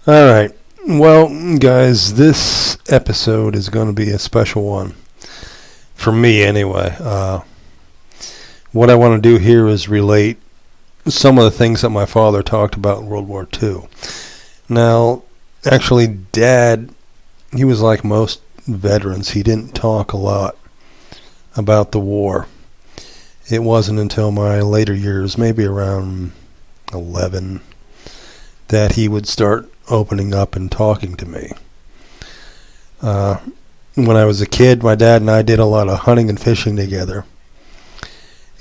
All right. Well, guys, this episode is going to be a special one. For me, anyway. What I want to do here is relate some of the things that my father talked about in World War II. Now, actually, Dad, he was like most veterans. He didn't talk a lot about the war. It wasn't until my later years, maybe around 11, that he would start opening up and talking to me. When I was a kid, my dad and I did a lot of hunting and fishing together.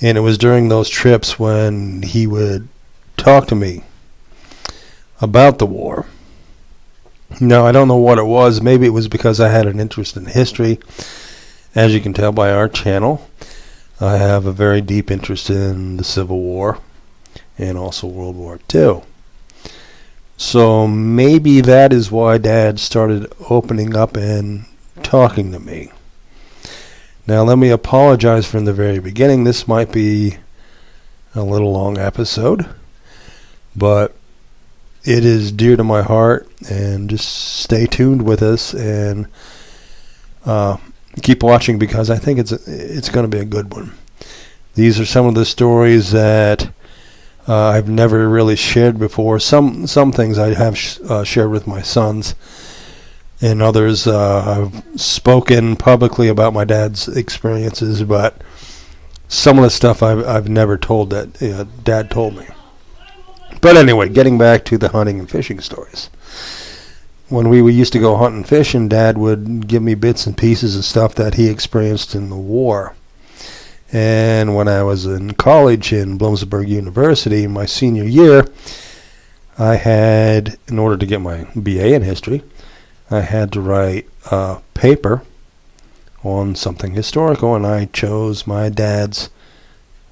And it was during those trips when he would talk to me about the war. Now, I don't know what it was. Maybe it was because I had an interest in history. As you can tell by our channel, I have a very deep interest in the Civil War and also World War II. So maybe that is why Dad started opening up and talking to me. Now let me apologize from the very beginning. This might be a little long episode, but it is dear to my heart, and just stay tuned with us and keep watching, because I think it's going to be a good one. These are some of the stories that I've never really shared before. Some things I have shared with my sons, and others I've spoken publicly about my dad's experiences, but some of the stuff I've never told that Dad told me. But anyway, getting back to the hunting and fishing stories. When we used to go hunt and fish, and Dad would give me bits and pieces of stuff that he experienced in the war. And when I was in college in Bloomsburg University, my senior year, I had, in order to get my BA in history, I had to write a paper on something historical, and I chose my dad's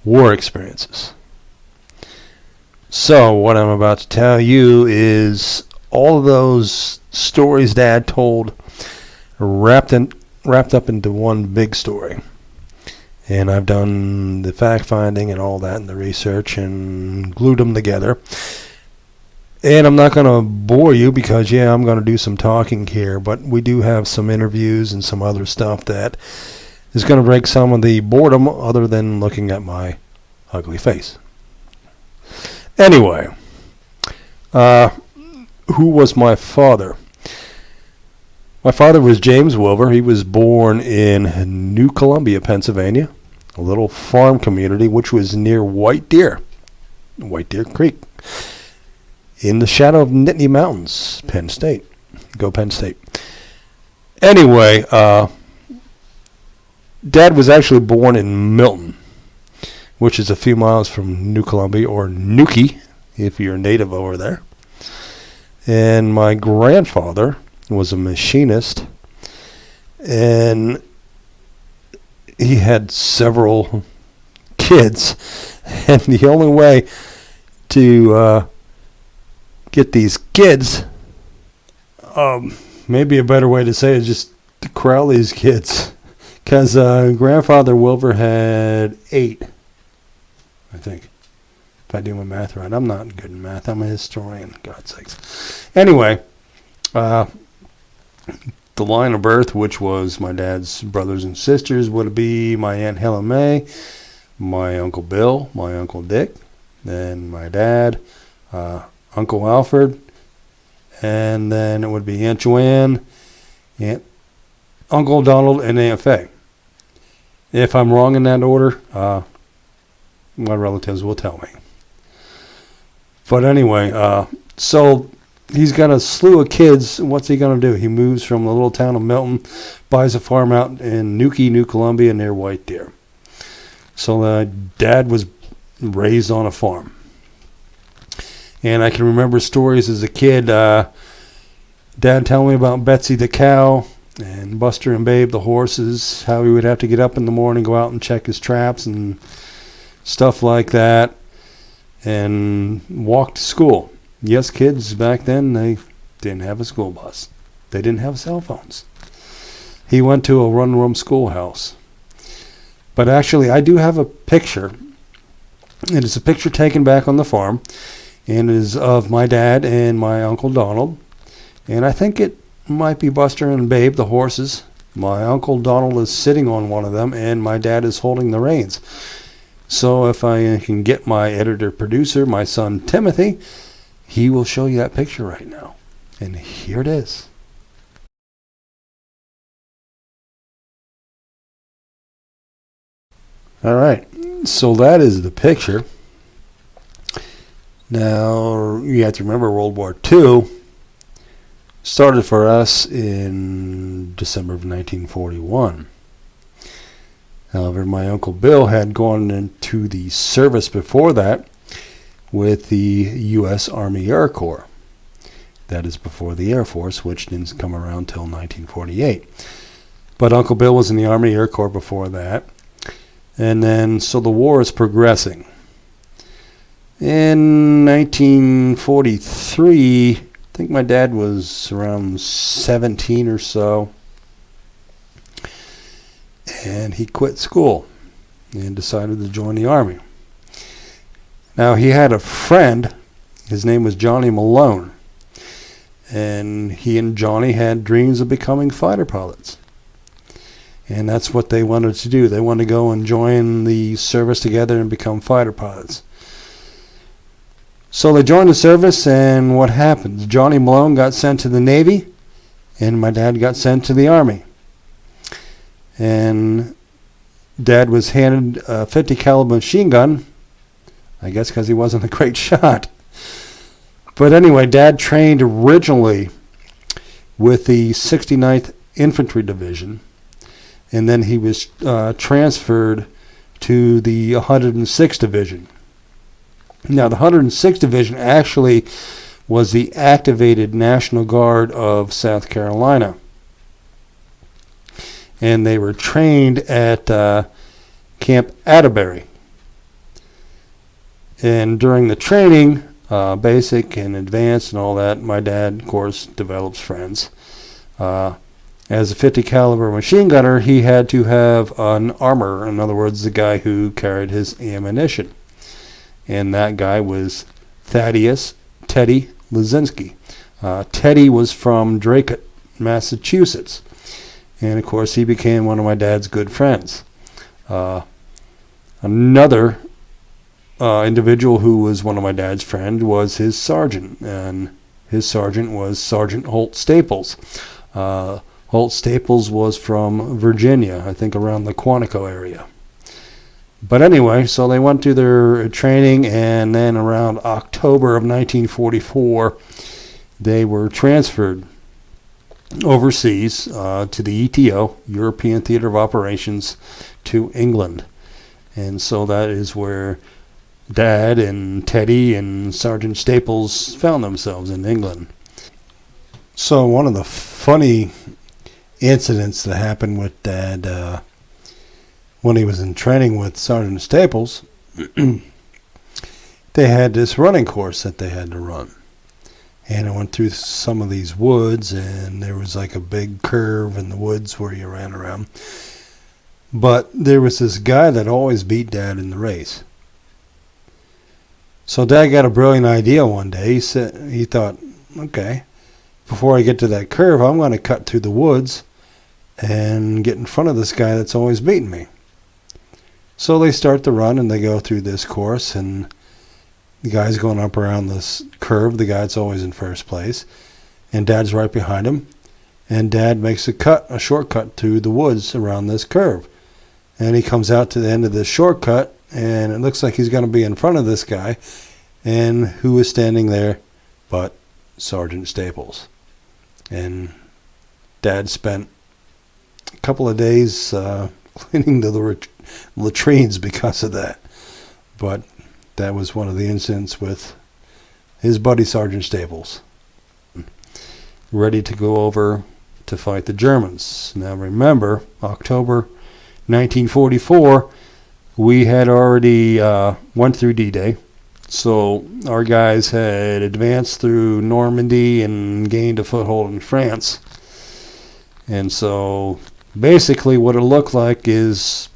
war experiences. So what I'm about to tell you is all of those stories Dad told wrapped up into one big story. And I've done the fact-finding and all that and the research and glued them together. And I'm not going to bore you because, I'm going to do some talking here. But we do have some interviews and some other stuff that is going to break some of the boredom other than looking at my ugly face. Anyway, who was my father? My father was James Wilbur. He was born in New Columbia, Pennsylvania, a little farm community which was near White Deer Creek, in the shadow of Nittany Mountains, Penn State. Go Penn State. Anyway, Dad was actually born in Milton, which is a few miles from New Columbia, or Nuki, if you're native over there. And my grandfather was a machinist, and he had several kids, and the only way to get these kids, maybe a better way to say it is just to corral these kids, because Grandfather Wilbur had 8, I think, if I do my math right. I'm not good in math. I'm a historian, God's sakes. Anyway, the line of birth, which was my dad's brothers and sisters, would be my Aunt Helen May, my Uncle Bill, my Uncle Dick, then my dad, Uncle Alfred, and then it would be Aunt Joanne, Uncle Donald, and Aunt Faye. If I'm wrong in that order, my relatives will tell me. But anyway, so he's got a slew of kids. What's he going to do? He moves from the little town of Milton, buys a farm out in Nuki, New Columbia, near White Deer. So Dad was raised on a farm. And I can remember stories as a kid. Dad telling me about Betsy the cow and Buster and Babe the horses, how he would have to get up in the morning, go out and check his traps and stuff like that, and walk to school. Yes, kids back then, they didn't have a school bus. They didn't have cell phones. He went to a one-room schoolhouse. But actually, I do have a picture. It is a picture taken back on the farm, and it is of my dad and my Uncle Donald And I think it might be Buster and Babe, the horses. My Uncle Donald is sitting on one of them, and my dad is holding the reins. So if I can get my editor-producer, my son Timothy, he will show you that picture right now. And here it is. All right, so that is the picture. Now, you have to remember World War II started for us in December of 1941. However, my Uncle Bill had gone into the service before that with the U.S. Army Air Corps. That is before the Air Force, which didn't come around until 1948. But Uncle Bill was in the Army Air Corps before that. And then, so the war is progressing. In 1943, I think my dad was around 17 or so, and he quit school and decided to join the Army. Now, he had a friend, his name was Johnny Malone, and he and Johnny had dreams of becoming fighter pilots. And that's what they wanted to do. They wanted to go and join the service together and become fighter pilots. So they joined the service, and what happened? Johnny Malone got sent to the Navy, and my dad got sent to the Army. And Dad was handed a .50 caliber machine gun, I guess because he wasn't a great shot. But anyway, Dad trained originally with the 69th Infantry Division, and then he was transferred to the 106th Division. Now, the 106th Division actually was the activated National Guard of South Carolina. And they were trained at Camp Atterbury. And during the training, basic and advanced and all that, my dad, of course, develops friends. As a .50 caliber machine gunner, he had to have an armorer, in other words, the guy who carried his ammunition. And that guy was Thaddeus Teddy Lazinski. Teddy was from Drake, Massachusetts. And, of course, he became one of my dad's good friends. Another individual who was one of my dad's friends was his sergeant. And his sergeant was Sergeant Holt Staples. Holt Staples was from Virginia, I think around the Quantico area. But anyway, so they went to their training, and then around October of 1944, they were transferred overseas to the ETO, European Theater of Operations, to England. And so that is where Dad and Teddy and Sergeant Staples found themselves, in England. So one of the funny incidents that happened with Dad when he was in training with Sergeant Staples, they had this running course that they had to run. And I went through some of these woods, and there was like a big curve in the woods where you ran around. But there was this guy that always beat Dad in the race. So Dad got a brilliant idea one day. He thought, okay, before I get to that curve, I'm going to cut through the woods and get in front of this guy that's always beating me. So they start the run, and they go through this course, and the guy's going up around this curve, the guy that's always in first place, and Dad's right behind him, and Dad makes a shortcut through the woods around this curve. And he comes out to the end of this shortcut, and it looks like he's going to be in front of this guy, and who is standing there but Sergeant Staples. And Dad spent a couple of days cleaning the latrines because of that. But that was one of the incidents with his buddy Sergeant Staples. Ready to go over to fight the Germans. Now remember, October 1944, we had already went through D-Day. So our guys had advanced through Normandy and gained a foothold in France. And so basically what it looked like is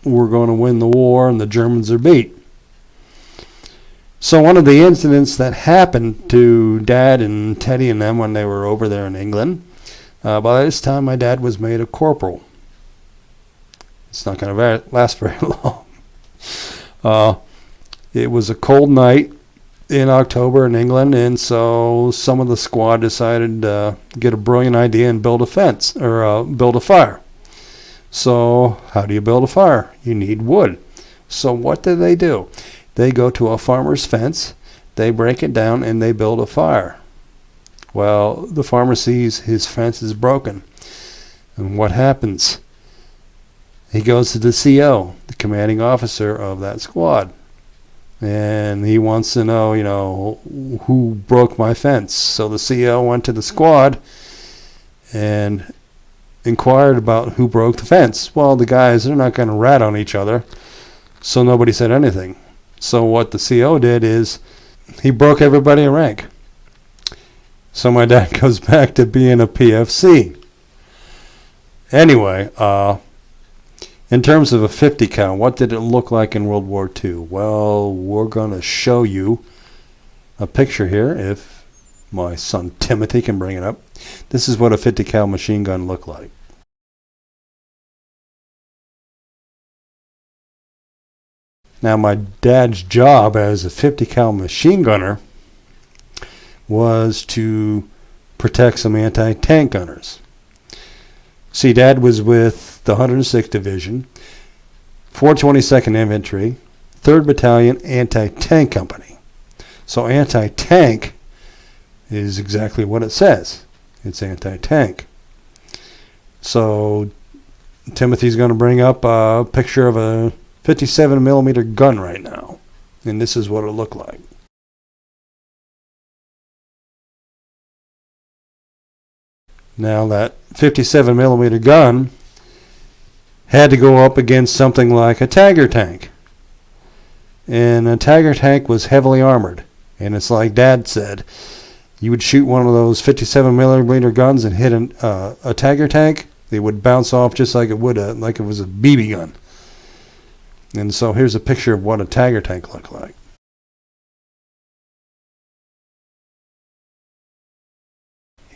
we're going to win the war and the Germans are beat. So one of the incidents that happened to Dad and Teddy and them when they were over there in England, by this time my dad was made a corporal. It's not going to last very long. It was a cold night in October in England, and so some of the squad decided to get a brilliant idea and build a fence, or build a fire. So how do you build a fire? You need wood. So what do? They go to a farmer's fence, they break it down, and they build a fire. Well, the farmer sees his fence is broken. And what happens? He goes to the CO, the commanding officer of that squad. And he wants to know, who broke my fence. So the CO went to the squad and inquired about who broke the fence. Well, the guys, they're not going to rat on each other. So nobody said anything. So what the CO did is he broke everybody a rank. So my dad goes back to being a PFC. Anyway, in terms of a 50 cal, what did it look like in World War II? Well, we're going to show you a picture here, if my son Timothy can bring it up. This is what a 50 cal machine gun looked like. Now, my dad's job as a 50 cal machine gunner was to protect some anti-tank gunners. See, Dad was with the 106th Division, 422nd Infantry, 3rd Battalion Anti-Tank Company. So anti-tank is exactly what it says. It's anti-tank. So Timothy's going to bring up a picture of a 57 millimeter gun right now. And this is what it looked like. Now that 57 millimeter gun had to go up against something like a Tiger tank. And a Tiger tank was heavily armored. And it's like Dad said, you would shoot one of those 57 millimeter guns and hit a Tiger tank, it would bounce off just like it would like it was a BB gun. And so here's a picture of what a Tiger tank looked like.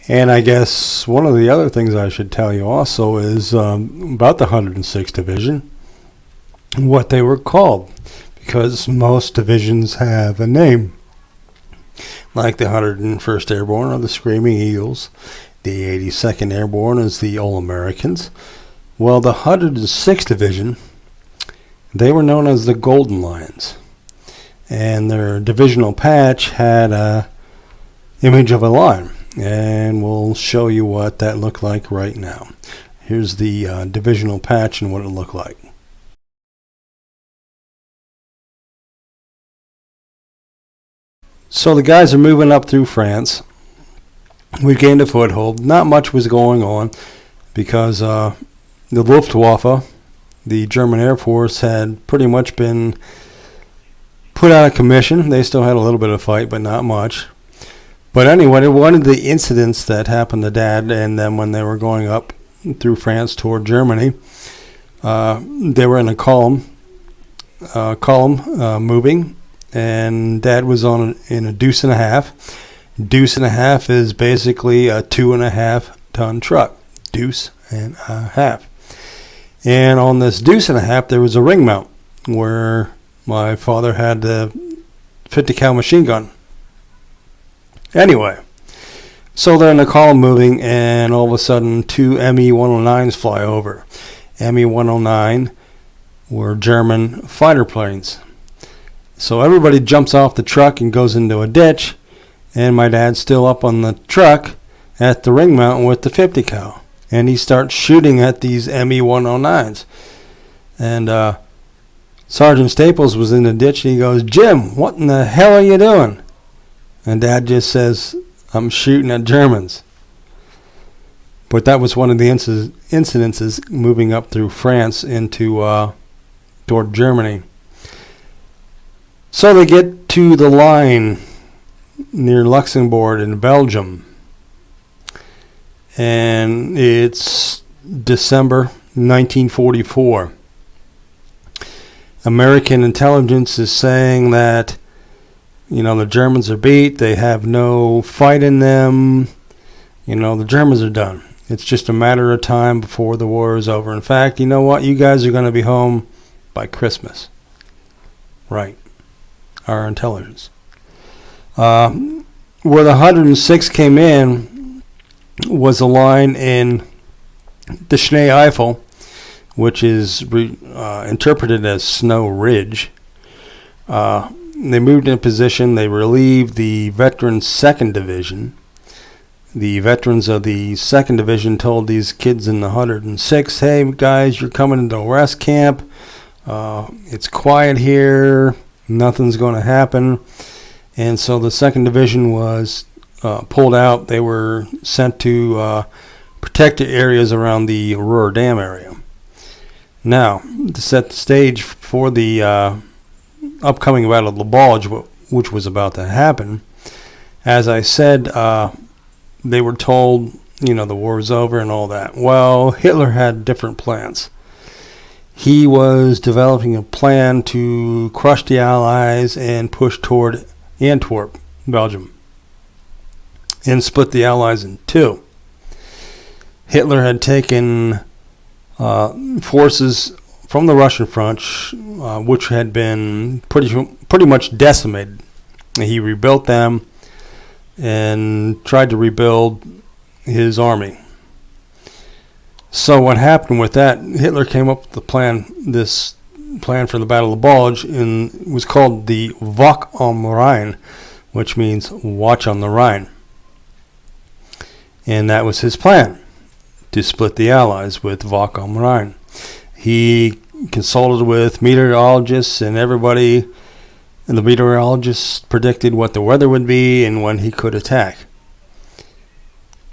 And I guess one of the other things I should tell you also is about the 106th Division, what they were called, because most divisions have a name, like the 101st Airborne are the Screaming Eagles, the 82nd Airborne is the All-Americans. Well, the 106th Division, they were known as the Golden Lions, and their divisional patch had a image of a lion. And we'll show you what that looked like right now. Here's the divisional patch and what it looked like. So the guys are moving up through France. We gained a foothold. Not much was going on because the Luftwaffe, the German Air Force, had pretty much been put out of commission. They still had a little bit of fight, but not much. But anyway, one of the incidents that happened to Dad and them when they were going up through France toward Germany, they were in a column moving, and Dad was in a deuce and a half. Deuce and a half is basically a 2.5 ton truck. Deuce and a half. And on this deuce and a half, there was a ring mount where my father had the 50 cal machine gun. Anyway, so they're in the column moving, and all of a sudden 2 Me-109s fly over. Me-109 were German fighter planes. So everybody jumps off the truck and goes into a ditch, and my dad's still up on the truck at the ring mountain with the 50 cal. And he starts shooting at these Me-109s. And Sergeant Staples was in the ditch, and he goes, "Jim, what in the hell are you doing?" And Dad just says, "I'm shooting at Germans." But that was one of the incidences moving up through France into toward Germany. So they get to the line near Luxembourg in Belgium. And it's December 1944. American intelligence is saying that The Germans are beat. They have no fight in them. The Germans are done. It's just a matter of time before the war is over. In fact, you know what? You guys are going to be home by Christmas. Right. Our intelligence. Where the 106 came in was a line in the Schnee Eifel, which is interpreted as Snow Ridge. They moved in position. They relieved the veterans' 2nd Division. The veterans of the 2nd Division told these kids in the 106, hey, guys, you're coming into a rest camp. It's quiet here. Nothing's going to happen. And so the 2nd Division was pulled out. They were sent to protected areas around the Ruhr Dam area. Now, to set the stage for the upcoming Battle of the Bulge, which was about to happen, as I said, they were told, the war was over and all that. Well, Hitler had different plans. He was developing a plan to crush the Allies and push toward Antwerp, Belgium, and split the Allies in two. Hitler had taken forces from the Russian front, which had been pretty much decimated. He rebuilt them and tried to rebuild his army. So what happened with that, Hitler came up with this plan for the Battle of the Bulge, and it was called the Wacht am Rhein, which means watch on the Rhine. And that was his plan, to split the Allies with Wacht am Rhein. He consulted with meteorologists and everybody, and the meteorologists predicted what the weather would be and when he could attack.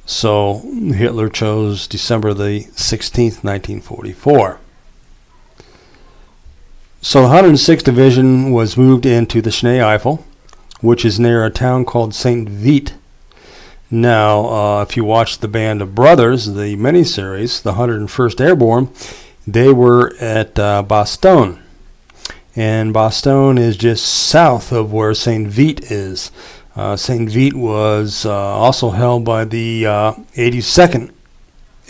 So Hitler chose December the 16th, 1944. So the 106th Division was moved into the Schnee Eifel, which is near a town called St. Vith. Now, if you watch the Band of Brothers, the miniseries, the 101st Airborne, they were at Bastogne. And Bastogne is just south of where St. Vith is. St. Vith was also held by the 82nd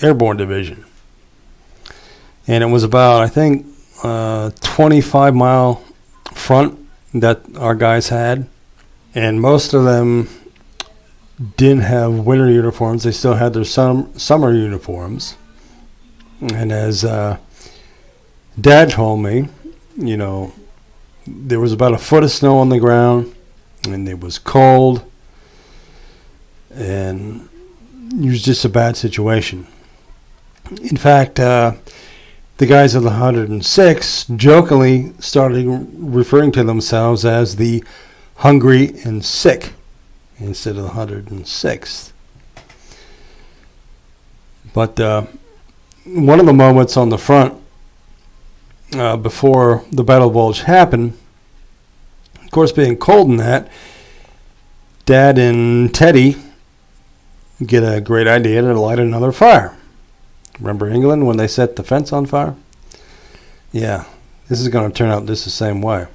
Airborne Division. And it was about, I think, 25-mile front that our guys had. And most of them didn't have winter uniforms. They still had their summer uniforms. And as Dad told me, there was about a foot of snow on the ground, and it was cold, and it was just a bad situation. In fact, the guys of the 106 jokingly started referring to themselves as the hungry and sick instead of the 106th. But one of the moments on the front before the Battle of Bulge happened, of course, being cold in that, Dad and Teddy get a great idea to light another fire. Remember England when they set the fence on fire? Yeah, this is going to turn out just the same way.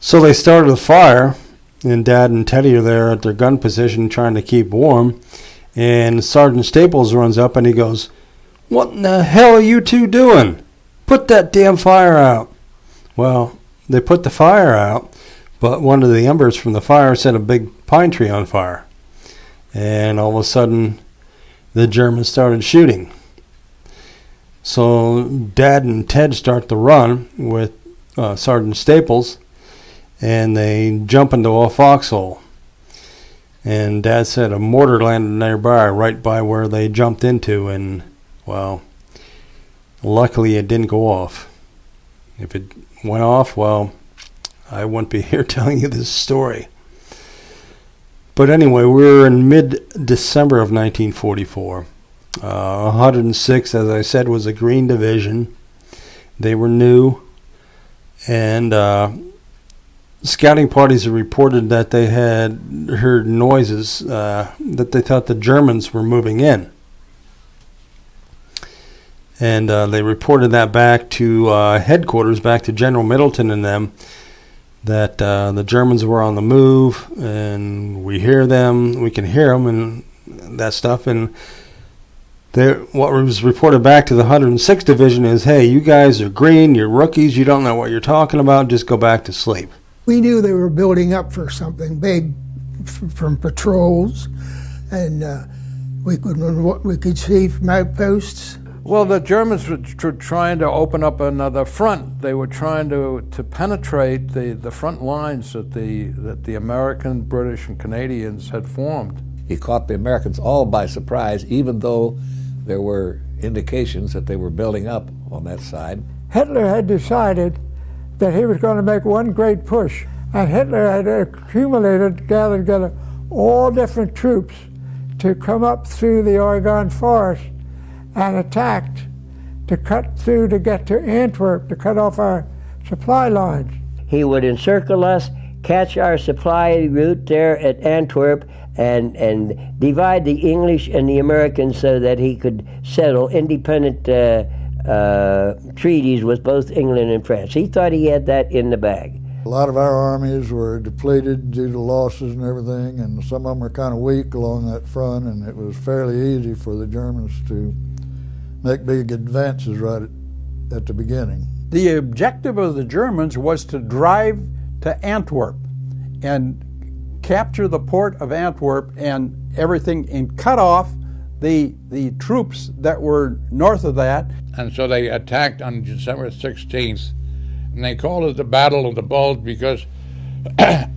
So they started a fire, and Dad and Teddy are there at their gun position trying to keep warm, and Sergeant Staples runs up and he goes, "What in the hell are you two doing? Put that damn fire out." Well, they put the fire out, but one of the embers from the fire set a big pine tree on fire. And all of a sudden, the Germans started shooting. So Dad and Ted start to run with Sergeant Staples, and they jump into a foxhole. And Dad said a mortar landed nearby, right by where they jumped into, and, well, luckily it didn't go off. If it went off, well, I wouldn't be here telling you this story. But anyway, we were in mid-December of 1944. 106, as I said, was a Green Division. They were new, and scouting parties have reported that they had heard noises that they thought the Germans were moving in. And they reported that back to headquarters, back to General Middleton and them. that the Germans were on the move, and we can hear them and that stuff. And what was reported back to the 106th Division is, hey, you guys are green, you're rookies, you don't know what you're talking about, just go back to sleep. We knew they were building up for something big from patrols, and we could see from outposts. Well, the Germans were trying to open up another front. They were trying to penetrate the front lines that the American, British, and Canadians had formed. He caught the Americans all by surprise, even though there were indications that they were building up on that side. Hitler had decided that he was going to make one great push, and Hitler had gathered together all different troops to come up through the Oregon forest and attacked, to cut through to get to Antwerp, to cut off our supply lines. He would encircle us, catch our supply route there at Antwerp, and divide the English and the Americans so that he could settle independent treaties with both England and France. He thought he had that in the bag. A lot of our armies were depleted due to losses and everything, and some of them were kind of weak along that front, and it was fairly easy for the Germans to make big advances right at the beginning. The objective of the Germans was to drive to Antwerp and capture the port of Antwerp and everything, and cut off the troops that were north of that. And so they attacked on December 16th, and they called it the Battle of the Bulge because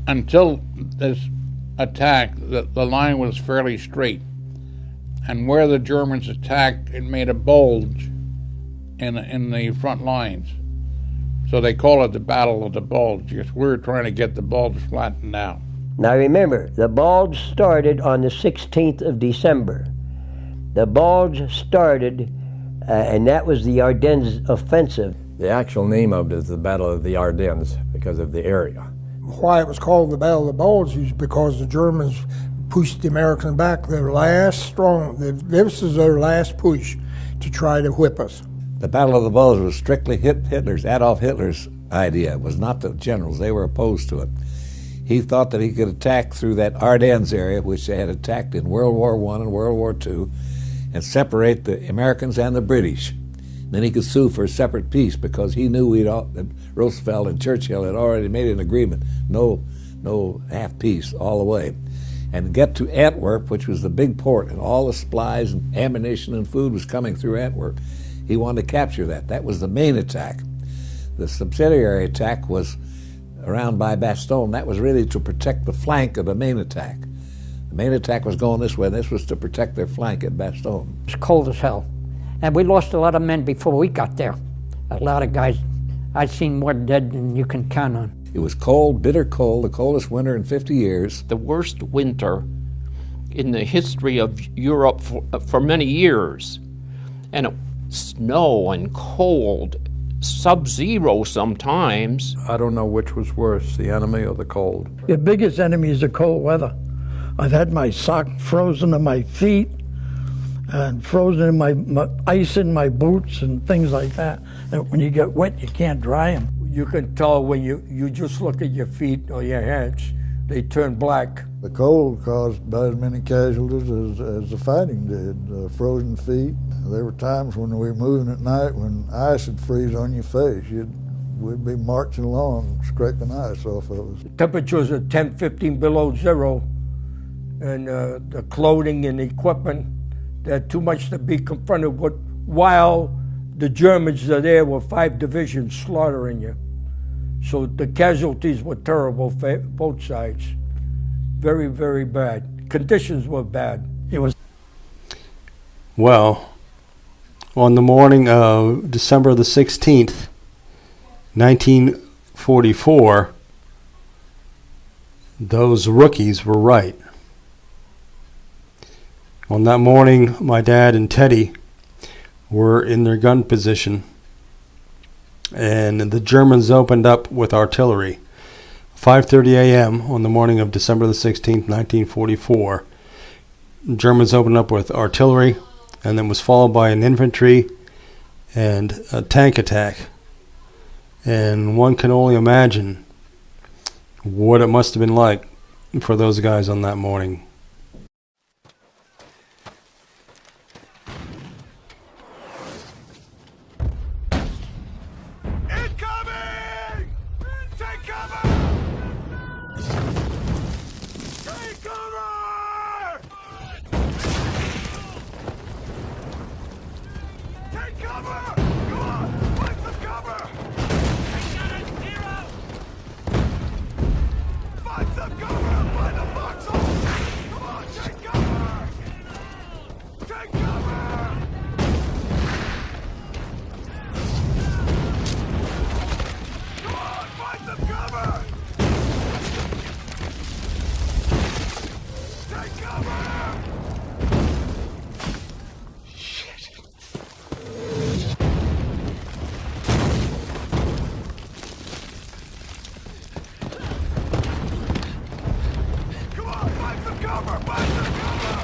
until this attack, the line was fairly straight. And where the Germans attacked, it made a bulge in the front lines. So they call it the Battle of the Bulge because we were trying to get the bulge flattened out. Now remember, the Bulge started on the 16th of December. The Bulge started, and that was the Ardennes offensive. The actual name of it is the Battle of the Ardennes because of the area. Why it was called the Battle of the Bulge is because the Germans pushed the Americans back. This was their last push to try to whip us. The Battle of the Bulge was strictly Adolf Hitler's idea. It was not the generals. They were opposed to it. He thought that he could attack through that Ardennes area, which they had attacked in World War I and World War II, and separate the Americans and the British. Then he could sue for a separate peace because he knew that Roosevelt and Churchill had already made an agreement, no half peace all the way. And get to Antwerp, which was the big port, and all the supplies and ammunition and food was coming through Antwerp. He wanted to capture that. That was the main attack. The subsidiary attack was around by Bastogne. That was really to protect the flank of the main attack. The main attack was going this way, and this was to protect their flank at Bastogne. It was cold as hell, and we lost a lot of men before we got there. A lot of guys. I've seen more dead than you can count on. It was cold, bitter cold, the coldest winter in 50 years. The worst winter in the history of Europe for many years. And it snow and cold, sub-zero sometimes. I don't know which was worse, the enemy or the cold. The biggest enemy is the cold weather. I've had my sock frozen in my feet and frozen in my ice in my boots and things like that. And when you get wet, you can't dry them. You can tell when you just look at your feet or your hands, they turn black. The cold caused about as many casualties as the fighting did. Frozen feet. There were times when we were moving at night when ice would freeze on your face. We'd be marching along, scraping ice off of us. The temperatures are 10, 15 below zero, and the clothing and equipment, they're too much to be confronted with, while the Germans are there with 5 divisions slaughtering you. So the casualties were terrible for both sides. Very, very bad. Conditions were bad. It was. Well, on the morning of December the 16th, 1944, those rookies were right. On that morning, my dad and Teddy were in their gun position, and the Germans opened up with artillery. 5:30 a.m. on the morning of December the 16th, 1944, Germans opened up with artillery, and then was followed by an infantry and a tank attack. And one can only imagine what it must have been like for those guys on that morning. Incoming! Take cover! Take cover! Take cover! Go on! Find some cover! Find some cover and find a foxhole! Come on, take cover! Take cover! Come on, find some cover! Take cover! Come on, find some cover! Find some cover!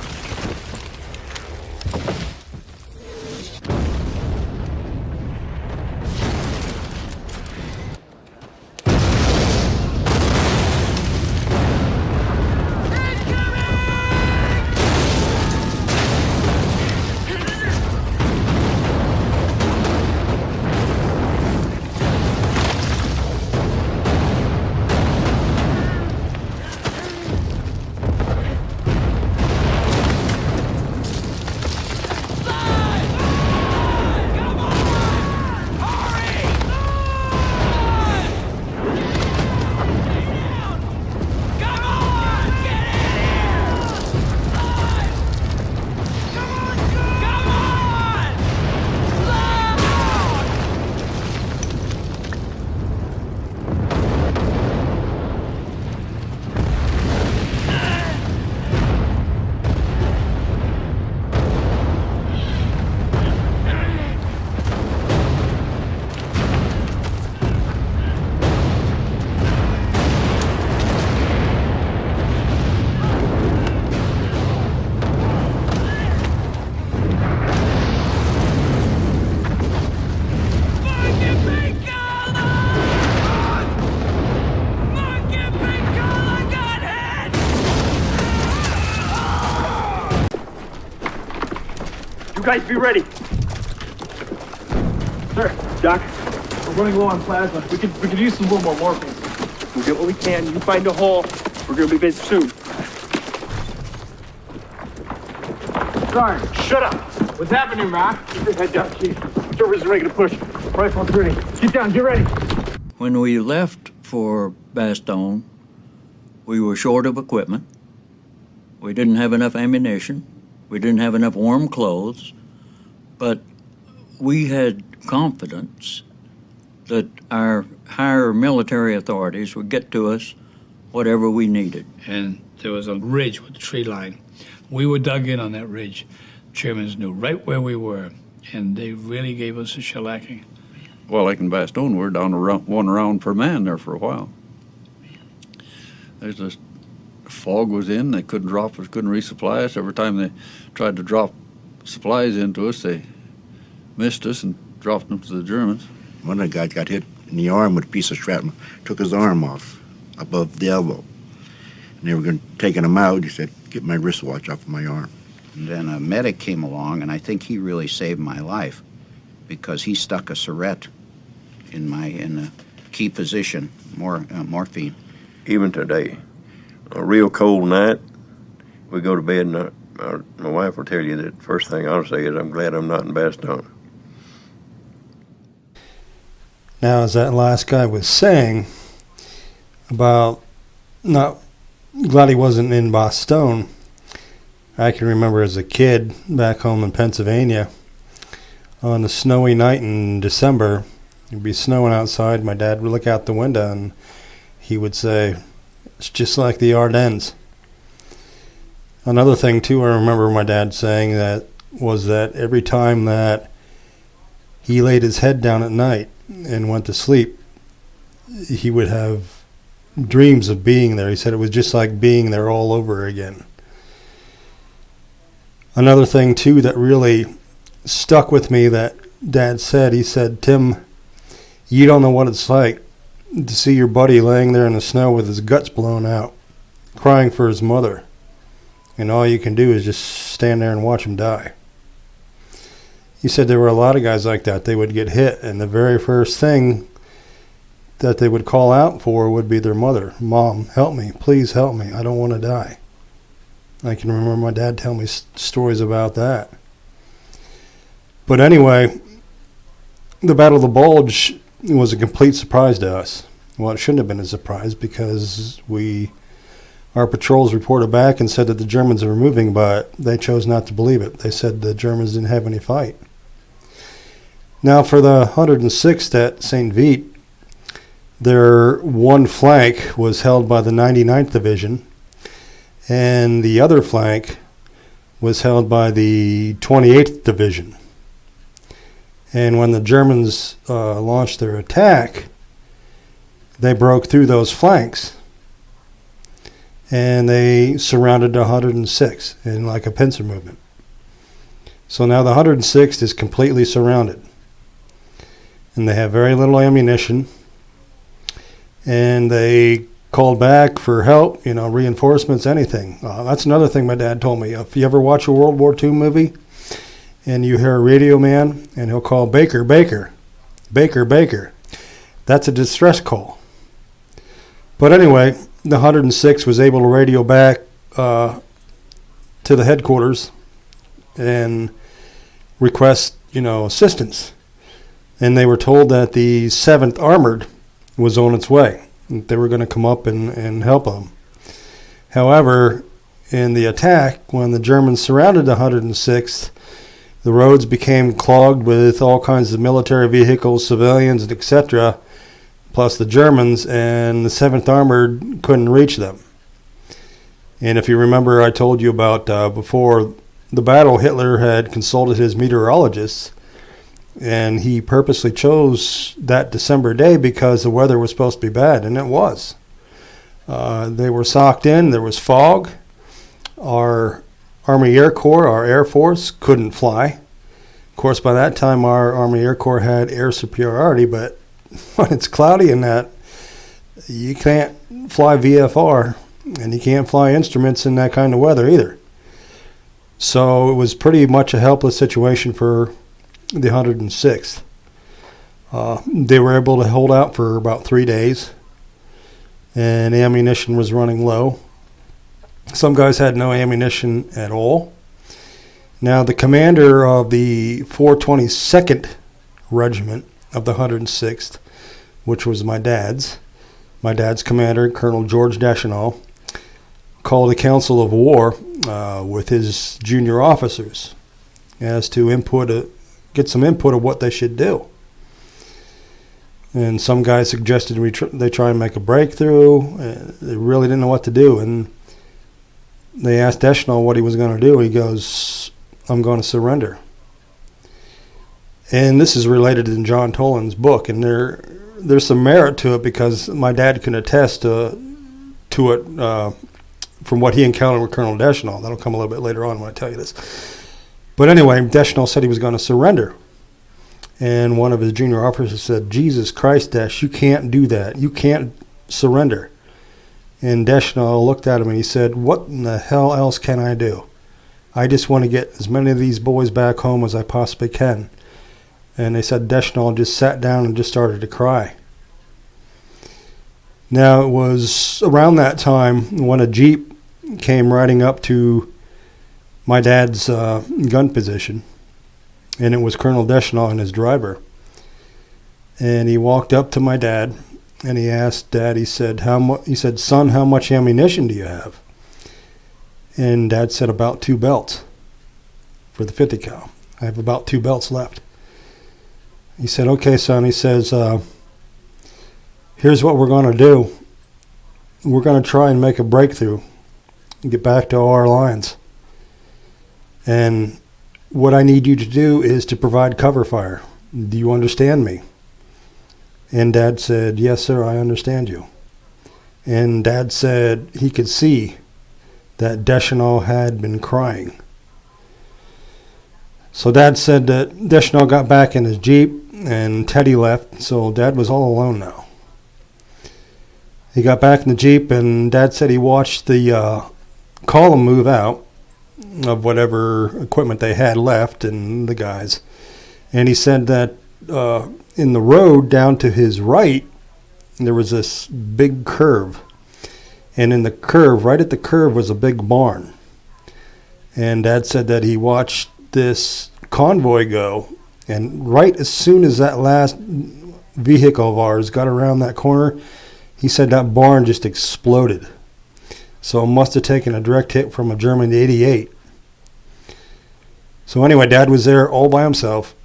You guys be ready. Sir, Doc, we're running low on plasma. We could use some little more morphine. We'll get what we can. You find a hole. We're gonna be busy soon. Sorry. Shut up. What's happening, Rock? Keep your head down, Chief. Servers are ready to push. Rifle on the grenade. Get down. Get ready. When we left for Bastogne, we were short of equipment. We didn't have enough ammunition. We didn't have enough warm clothes. But we had confidence that our higher military authorities would get to us whatever we needed. And there was a ridge with a tree line. We were dug in on that ridge. Germans knew right where we were, and they really gave us a shellacking. Well, like in Bastogne, we're down to one round per man there for a while. There's this fog was in, they couldn't resupply us. Every time they tried to drop supplies into us, they missed us and dropped them to the Germans. One of the guys got hit in the arm with a piece of shrapnel, took his arm off above the elbow. And they were taking him out. He said, "Get my wristwatch off of my arm." And then a medic came along, and I think he really saved my life because he stuck a syringe in a key position, morphine. Even today, a real cold night, we go to bed, and my wife will tell you that first thing I'll say is, "I'm glad I'm not in Bastogne." Now, as that last guy was saying about not glad he wasn't in Bastogne, I can remember as a kid back home in Pennsylvania, on a snowy night in December, it'd be snowing outside. My dad would look out the window and he would say, "It's just like the Ardennes." Another thing too, I remember my dad saying that was that every time that he laid his head down at night and went to sleep, he would have dreams of being there. He said it was just like being there all over again. Another thing too that really stuck with me that Dad said, he said, "Tim, you don't know what it's like to see your buddy laying there in the snow with his guts blown out, crying for his mother, and all you can do is just stand there and watch him die. He said there were a lot of guys like that. They would get hit, and the very first thing that they would call out for would be their mother. Mom, help me. Please help me. I don't want to die. I can remember my dad telling me stories about that. But anyway, the Battle of the Bulge was a complete surprise to us. Well, it shouldn't have been a surprise because our patrols reported back and said that the Germans were moving, but they chose not to believe it. They said the Germans didn't have any fight. Now, for the 106th at St. Vite, their one flank was held by the 99th Division, and the other flank was held by the 28th Division. And when the Germans launched their attack, they broke through those flanks, and they surrounded the 106th in like a pincer movement. So now the 106th is completely surrounded, and they have very little ammunition, and they called back for help, reinforcements, anything. That's another thing my dad told me. If you ever watch a World War II movie and you hear a radio man and he'll call Baker, Baker, Baker, Baker, that's a distress call. But anyway, the 106 was able to radio back to the headquarters and request, assistance. And they were told that the 7th Armored was on its way. They were going to come up and help them. However, in the attack, when the Germans surrounded the 106th, the roads became clogged with all kinds of military vehicles, civilians, etc., plus the Germans, and the 7th Armored couldn't reach them. And if you remember, I told you about before the battle, Hitler had consulted his meteorologists, and he purposely chose that December day because the weather was supposed to be bad, and it was. They were socked in. There was fog. Our Army Air Corps, our Air Force, couldn't fly. Of course, by that time, our Army Air Corps had air superiority, but when it's cloudy in that, you can't fly VFR, and you can't fly instruments in that kind of weather either. So it was pretty much a helpless situation for the 106th. They were able to hold out for about 3 days, and ammunition was running low. Some guys had no ammunition at all. Now, the commander of the 422nd Regiment of the 106th, which was my dad's commander, Colonel George Deschanel, called a council of war with his junior officers as to get some input of what they should do. And some guys suggested they try and make a breakthrough. They really didn't know what to do. And they asked Deschanel what he was going to do. He goes, I'm going to surrender. And this is related in John Toland's book. And there's some merit to it because my dad can attest to it from what he encountered with Colonel Deschanel. That'll come a little bit later on when I tell you this. But anyway, Deschanel said he was going to surrender. And one of his junior officers said, Jesus Christ, Desch, you can't do that. You can't surrender. And Deschanel looked at him and he said, what in the hell else can I do? I just want to get as many of these boys back home as I possibly can. And they said Deschanel just sat down and just started to cry. Now, it was around that time when a Jeep came riding up to my dad's gun position. And it was Colonel Deschanel and his driver. And he walked up to my dad and he asked Dad, he said, son, how much ammunition do you have? And Dad said, about 2 belts for the 50 cal. I have about 2 belts left. He said, okay, son. He says, here's what we're going to do. We're going to try and make a breakthrough and get back to our lines. And what I need you to do is to provide cover fire. Do you understand me? And Dad said, yes, sir, I understand you. And Dad said he could see that Deschanel had been crying. So Dad said that Deschanel got back in his Jeep and Teddy left, so Dad was all alone now. He got back in the Jeep, and Dad said he watched the column move out of whatever equipment they had left and the guys. And he said that in the road down to his right, there was this big curve. And in the curve, right at the curve, was a big barn. And Dad said that he watched this convoy go, and right as soon as that last vehicle of ours got around that corner, he said that barn just exploded. So it must have taken a direct hit from a German 88. So anyway, Dad was there all by himself.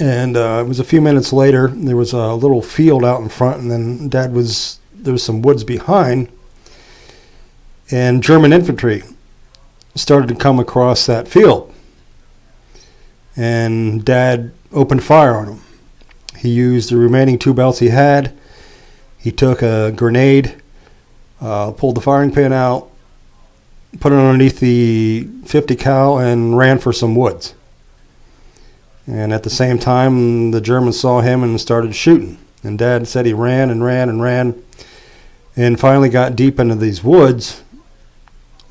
And it was a few minutes later, there was a little field out in front, and then there was some woods behind. And German infantry started to come across that field. And Dad opened fire on them. He used the remaining 2 belts he had. He took a grenade, pulled the firing pin out, put it underneath the 50 cal, and ran for some woods. And at the same time, the Germans saw him and started shooting. And Dad said he ran and ran and ran, and finally got deep into these woods,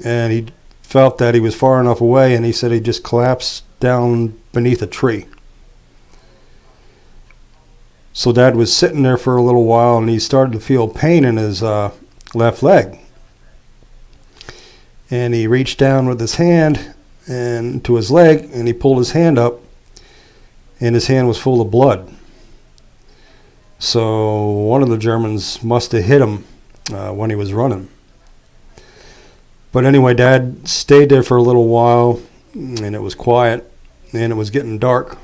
and he felt that he was far enough away, and he said he just collapsed down beneath a tree. So Dad was sitting there for a little while, and he started to feel pain in his left leg. And he reached down with his hand and to his leg, and he pulled his hand up, and his hand was full of blood. So one of the Germans must have hit him when he was running. But anyway, Dad stayed there for a little while, and it was quiet, and it was getting dark.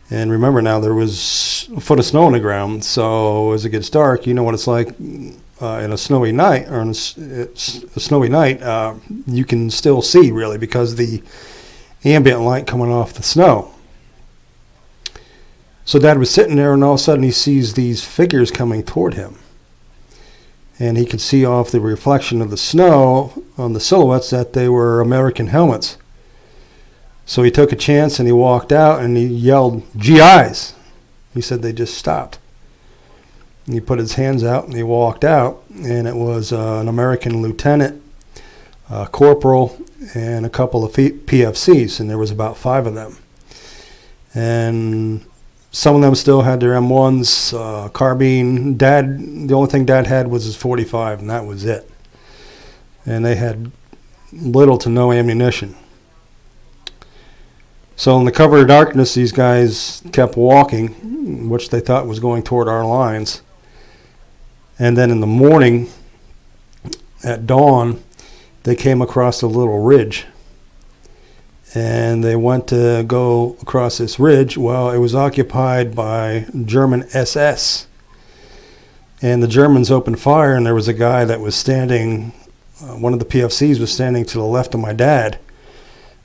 And remember now, there was a foot of snow on the ground, so as it gets dark, you know what it's like in a snowy night, or a snowy night, you can still see, really, because the ambient light coming off the snow. So Dad was sitting there, and all of a sudden he sees these figures coming toward him. And he could see off the reflection of the snow on the silhouettes that they were American helmets. So he took a chance, and he walked out, and he yelled, "GIs!" He said they just stopped. And he put his hands out, and he walked out, and it was an American lieutenant, corporal, and a couple of PFCs, and there was about 5 of them. And some of them still had their M1s, carbine. Dad, the only thing Dad had was his .45, and that was it. And they had little to no ammunition. So in the cover of darkness, these guys kept walking, which they thought was going toward our lines. And then in the morning, at dawn, they came across a little ridge. And they went to go across this ridge. Well, it was occupied by German SS. And the Germans opened fire, and there was a guy that was standing, one of the PFCs was standing to the left of my dad.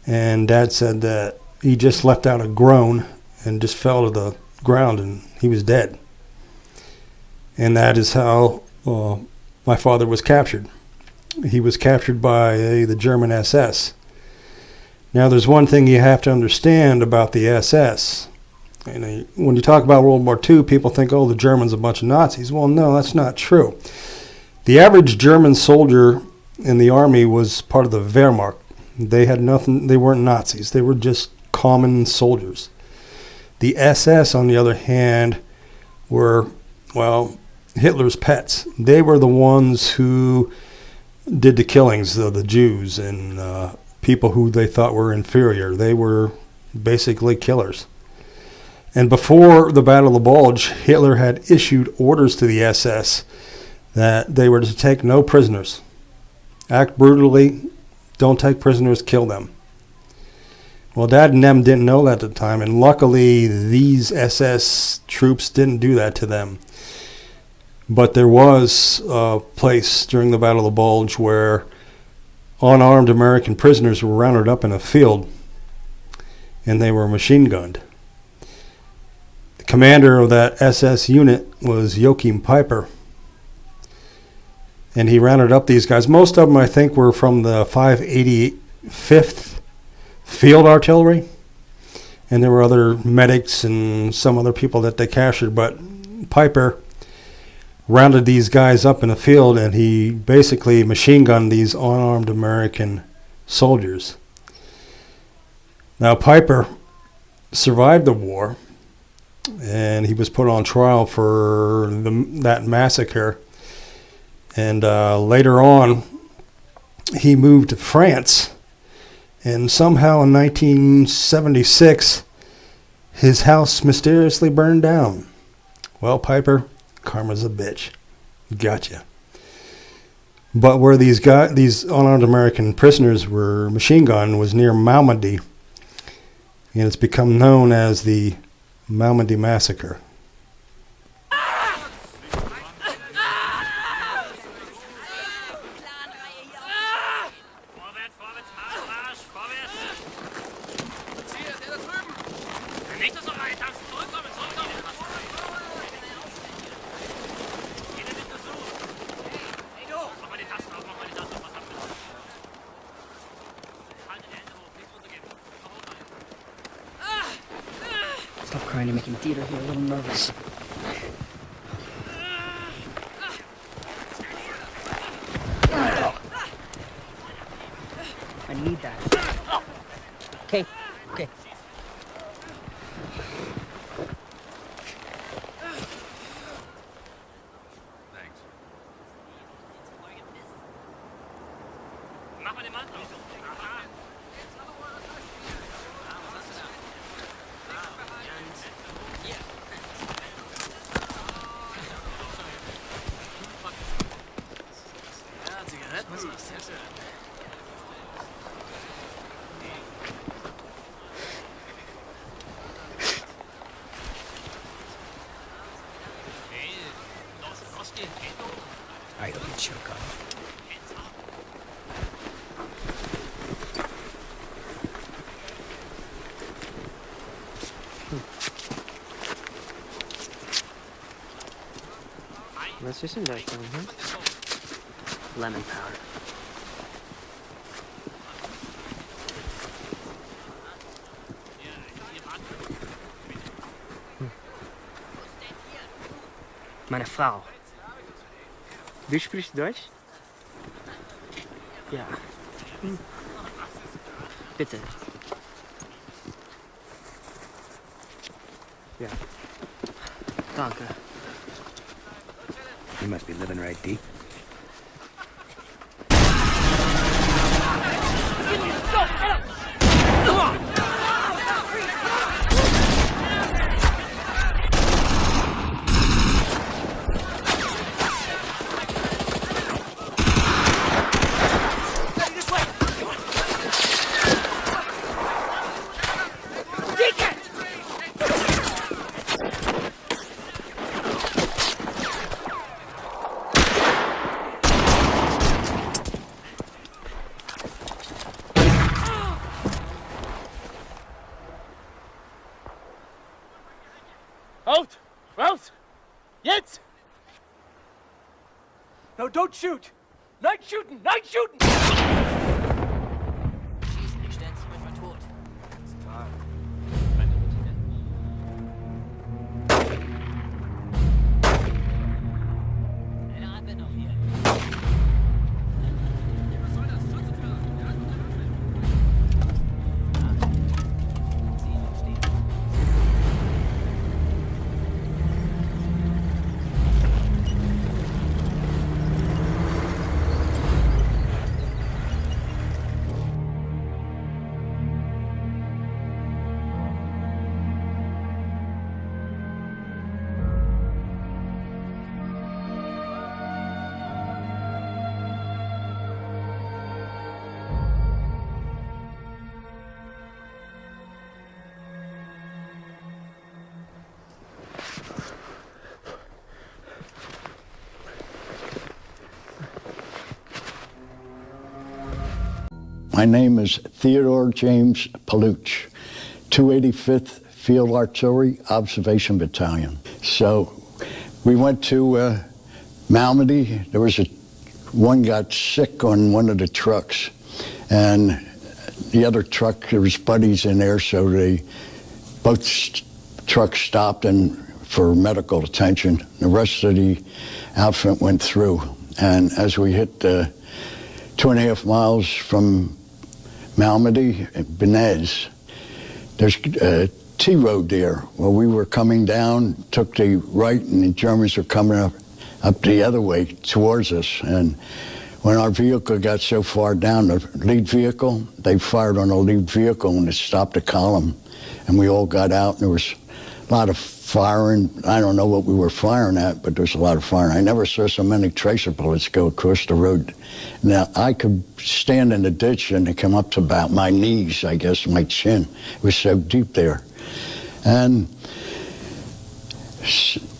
And Dad said that he just let out a groan and just fell to the ground, and he was dead. And that is how my father was captured. He was captured by the German SS. Now, there's one thing you have to understand about the SS. When you talk about World War II, people think, oh, the Germans are a bunch of Nazis. Well, no, that's not true. The average German soldier in the army was part of the Wehrmacht. They had nothing. They weren't Nazis. They were just common soldiers. The SS, on the other hand, were, well, Hitler's pets. They were the ones who did the killings of the Jews and people who they thought were inferior. They were basically killers. And before the Battle of the Bulge, Hitler had issued orders to the SS that they were to take no prisoners. Act brutally, don't take prisoners, kill them. Well, Dad and them didn't know that at the time, and luckily these SS troops didn't do that to them. But there was a place during the Battle of the Bulge where unarmed American prisoners were rounded up in a field, and they were machine gunned. The commander of that SS unit was Joachim Peiper, and he rounded up these guys. Most of them, I think, were from the 585th Field Artillery, and there were other medics and some other people that they captured, but Peiper rounded these guys up in a field, and he basically machine gunned these unarmed American soldiers. Now, Piper survived the war, and he was put on trial for that massacre. And later on, he moved to France, and somehow in 1976, his house mysteriously burned down. Well, Piper, karma's a bitch. Gotcha. But where these unarmed American prisoners were machine gunned was near Malmedy, and it's become known as the Malmedy Massacre. Stop crying, you're making theater here a little nervous. I need that. Okay, okay. Alright, look at you, go. Was ist denn das dann, hm? Lemon powder. Meine Frau. Du sprichst Deutsch? Ja. Bitte. Ja. Danke. You must be living right deep. Out! Raus! Jetzt! No, don't shoot! Night shooting! Night shooting! Schießen, die stellen sich manchmal tot. Ist klar. Eine Abwehr noch hier. Was soll das? Schützenfeuer! Der hat uns eröffnet. My name is Theodore James Paluch, 285th Field Artillery Observation Battalion. So we went to Malmedy. There was one got sick on one of the trucks, and the other truck, there was buddies in there, so both trucks stopped and for medical attention. The rest of the outfit went through. And as we hit 2.5 miles from Malmedy, Benez, there's a T road there. Well, we were coming down, took the right, and the Germans were coming up the other way towards us. And when our vehicle got so far down, the lead vehicle, they fired on the lead vehicle and it stopped the column. And we all got out, and there was a lot of firing. I don't know what we were firing at, but there's a lot of firing. I never saw so many tracer bullets go across the road. Now, I could stand in the ditch and it come up to about my knees, I guess, my chin. It was so deep there. And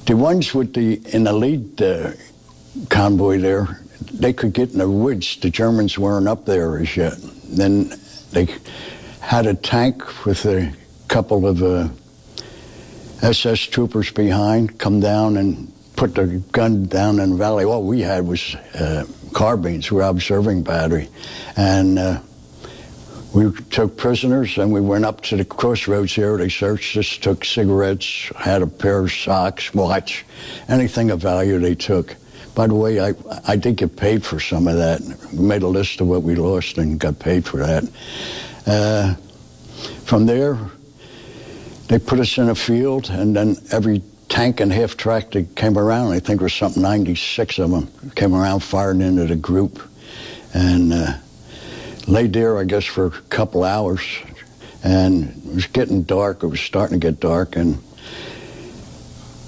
the ones with in the lead convoy there, they could get in the woods. The Germans weren't up there as yet. Then they had a tank with a couple of SS troopers behind come down and put the gun down in the valley. All we had was carbines. We were observing battery. And we took prisoners, and we went up to the crossroads here. They searched us, took cigarettes, had a pair of socks, watch, anything of value they took. By the way, I did get paid for some of that. We made a list of what we lost and got paid for that. From there, they put us in a field, and then every tank and half track that came around, I think there was something 96 of them, came around, fired into the group, and laid there, I guess, for a couple hours. And it was getting dark. It was starting to get dark, and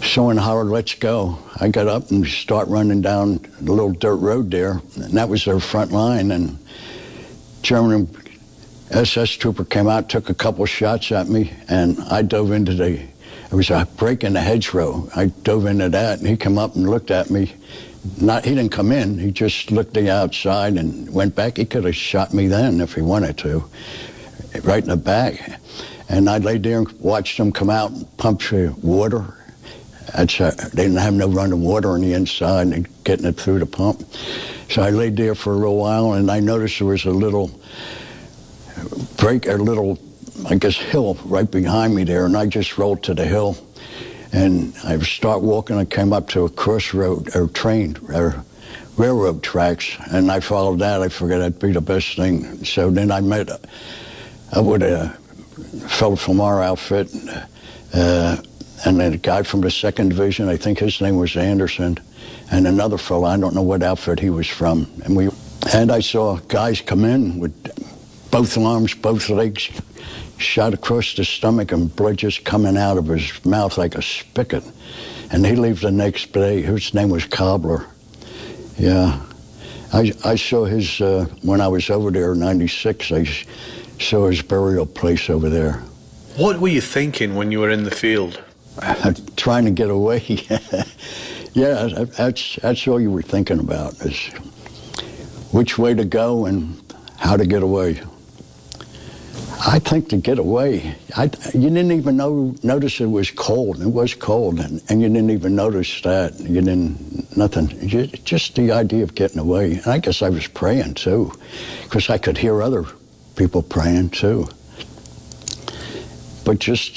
someone hollered, "Let's go." I got up and start running down the little dirt road there, and that was their front line. And German SS trooper came out, took a couple shots at me, and I dove into there was a break in the hedgerow. I dove into that, and he came up and looked at me. He didn't come in, he just looked the outside and went back. He could have shot me then if he wanted to, right in the back. And I laid there and watched them come out and pump water. They didn't have no running water on the inside and getting it through the pump. So I laid there for a little while, and I noticed there was a little break, a little, I guess, hill right behind me there, and I just rolled to the hill. And I start walking, I came up to a crossroad, or railroad tracks, and I followed that. I figured that'd be the best thing. So then I met up with a fellow from our outfit, and then a guy from the 2nd Division, I think his name was Anderson, and another fellow, I don't know what outfit he was from. And I saw guys come in with both arms, both legs, shot across the stomach, and blood just coming out of his mouth like a spigot. And he left the next day. His name was Cobbler. Yeah. I saw his, when I was over there in 96, I saw his burial place over there. What were you thinking when you were in the field? Trying to get away. Yeah, that's all you were thinking about, is which way to go and how to get away. I think to get away, you didn't even notice it was cold. It was cold, and you didn't even notice that. You didn't, nothing. Just the idea of getting away. And I guess I was praying too, because I could hear other people praying too. But just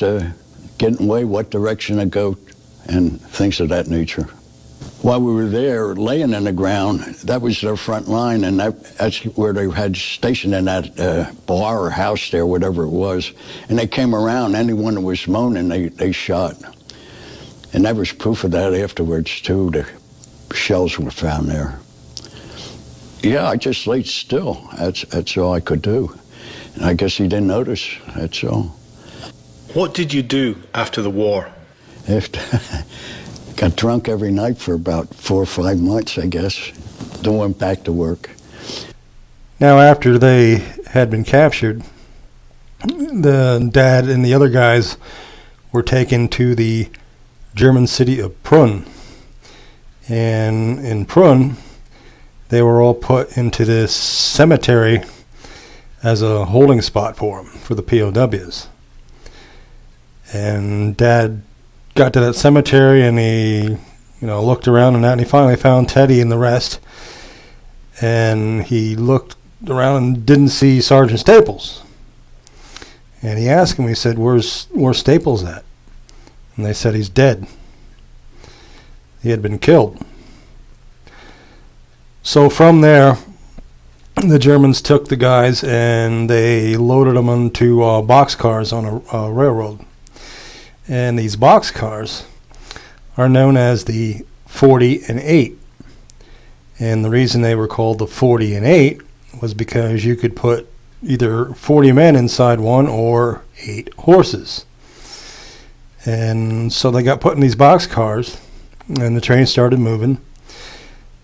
getting away, what direction to go, and things of that nature. While we were there, laying in the ground, that was their front line, and that's where they had stationed in that bar or house there, whatever it was. And they came around, anyone that was moaning, they shot. And there was proof of that afterwards, too. The shells were found there. Yeah, I just laid still. That's all I could do. And I guess he didn't notice, that's all. What did you do after the war? Got drunk every night for about 4 or 5 months, I guess. Then went back to work. Now, after they had been captured, the dad and the other guys were taken to the German city of Prun. And in Prun, they were all put into this cemetery as a holding spot for them, for the POWs. And Dad got to that cemetery, and he, looked around and that, and he finally found Teddy and the rest. And he looked around and didn't see Sergeant Staples. And he asked him, he said, where's Staples at? And they said, he's dead. he had been killed. So from there, the Germans took the guys and they loaded them onto boxcars on a railroad. And these boxcars are known as the 40 and 8. And the reason they were called the 40 and 8 was because you could put either 40 men inside one or 8 horses. And so they got put in these boxcars and the train started moving.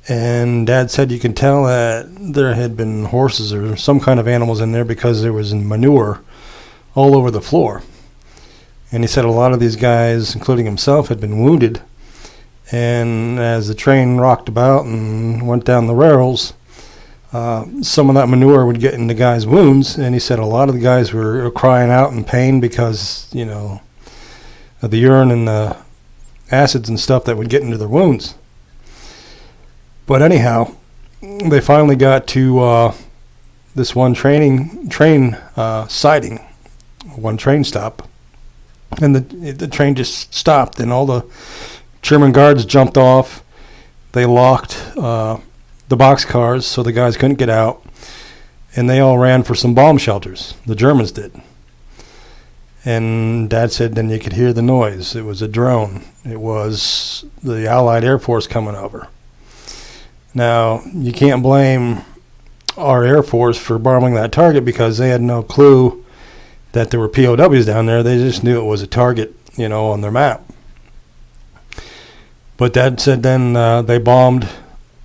And Dad said you can tell that there had been horses or some kind of animals in there because there was manure all over the floor. And he said a lot of these guys, including himself, had been wounded. And as the train rocked about and went down the rails, some of that manure would get in the guys' wounds. And he said a lot of the guys were crying out in pain because, you know, of the urine and the acids and stuff that would get into their wounds. But anyhow, they finally got to this one train siding, one train stop, and the train just stopped, and all the German guards jumped off. They locked the boxcars so the guys couldn't get out, and they all ran for some bomb shelters. The Germans did. And Dad said then you could hear the noise. It was a drone. It was the Allied Air Force coming over. Now, you can't blame our Air Force for bombing that target because they had no clue that there were POWs down there. They just knew it was a target, you know, on their map. But Dad said then they bombed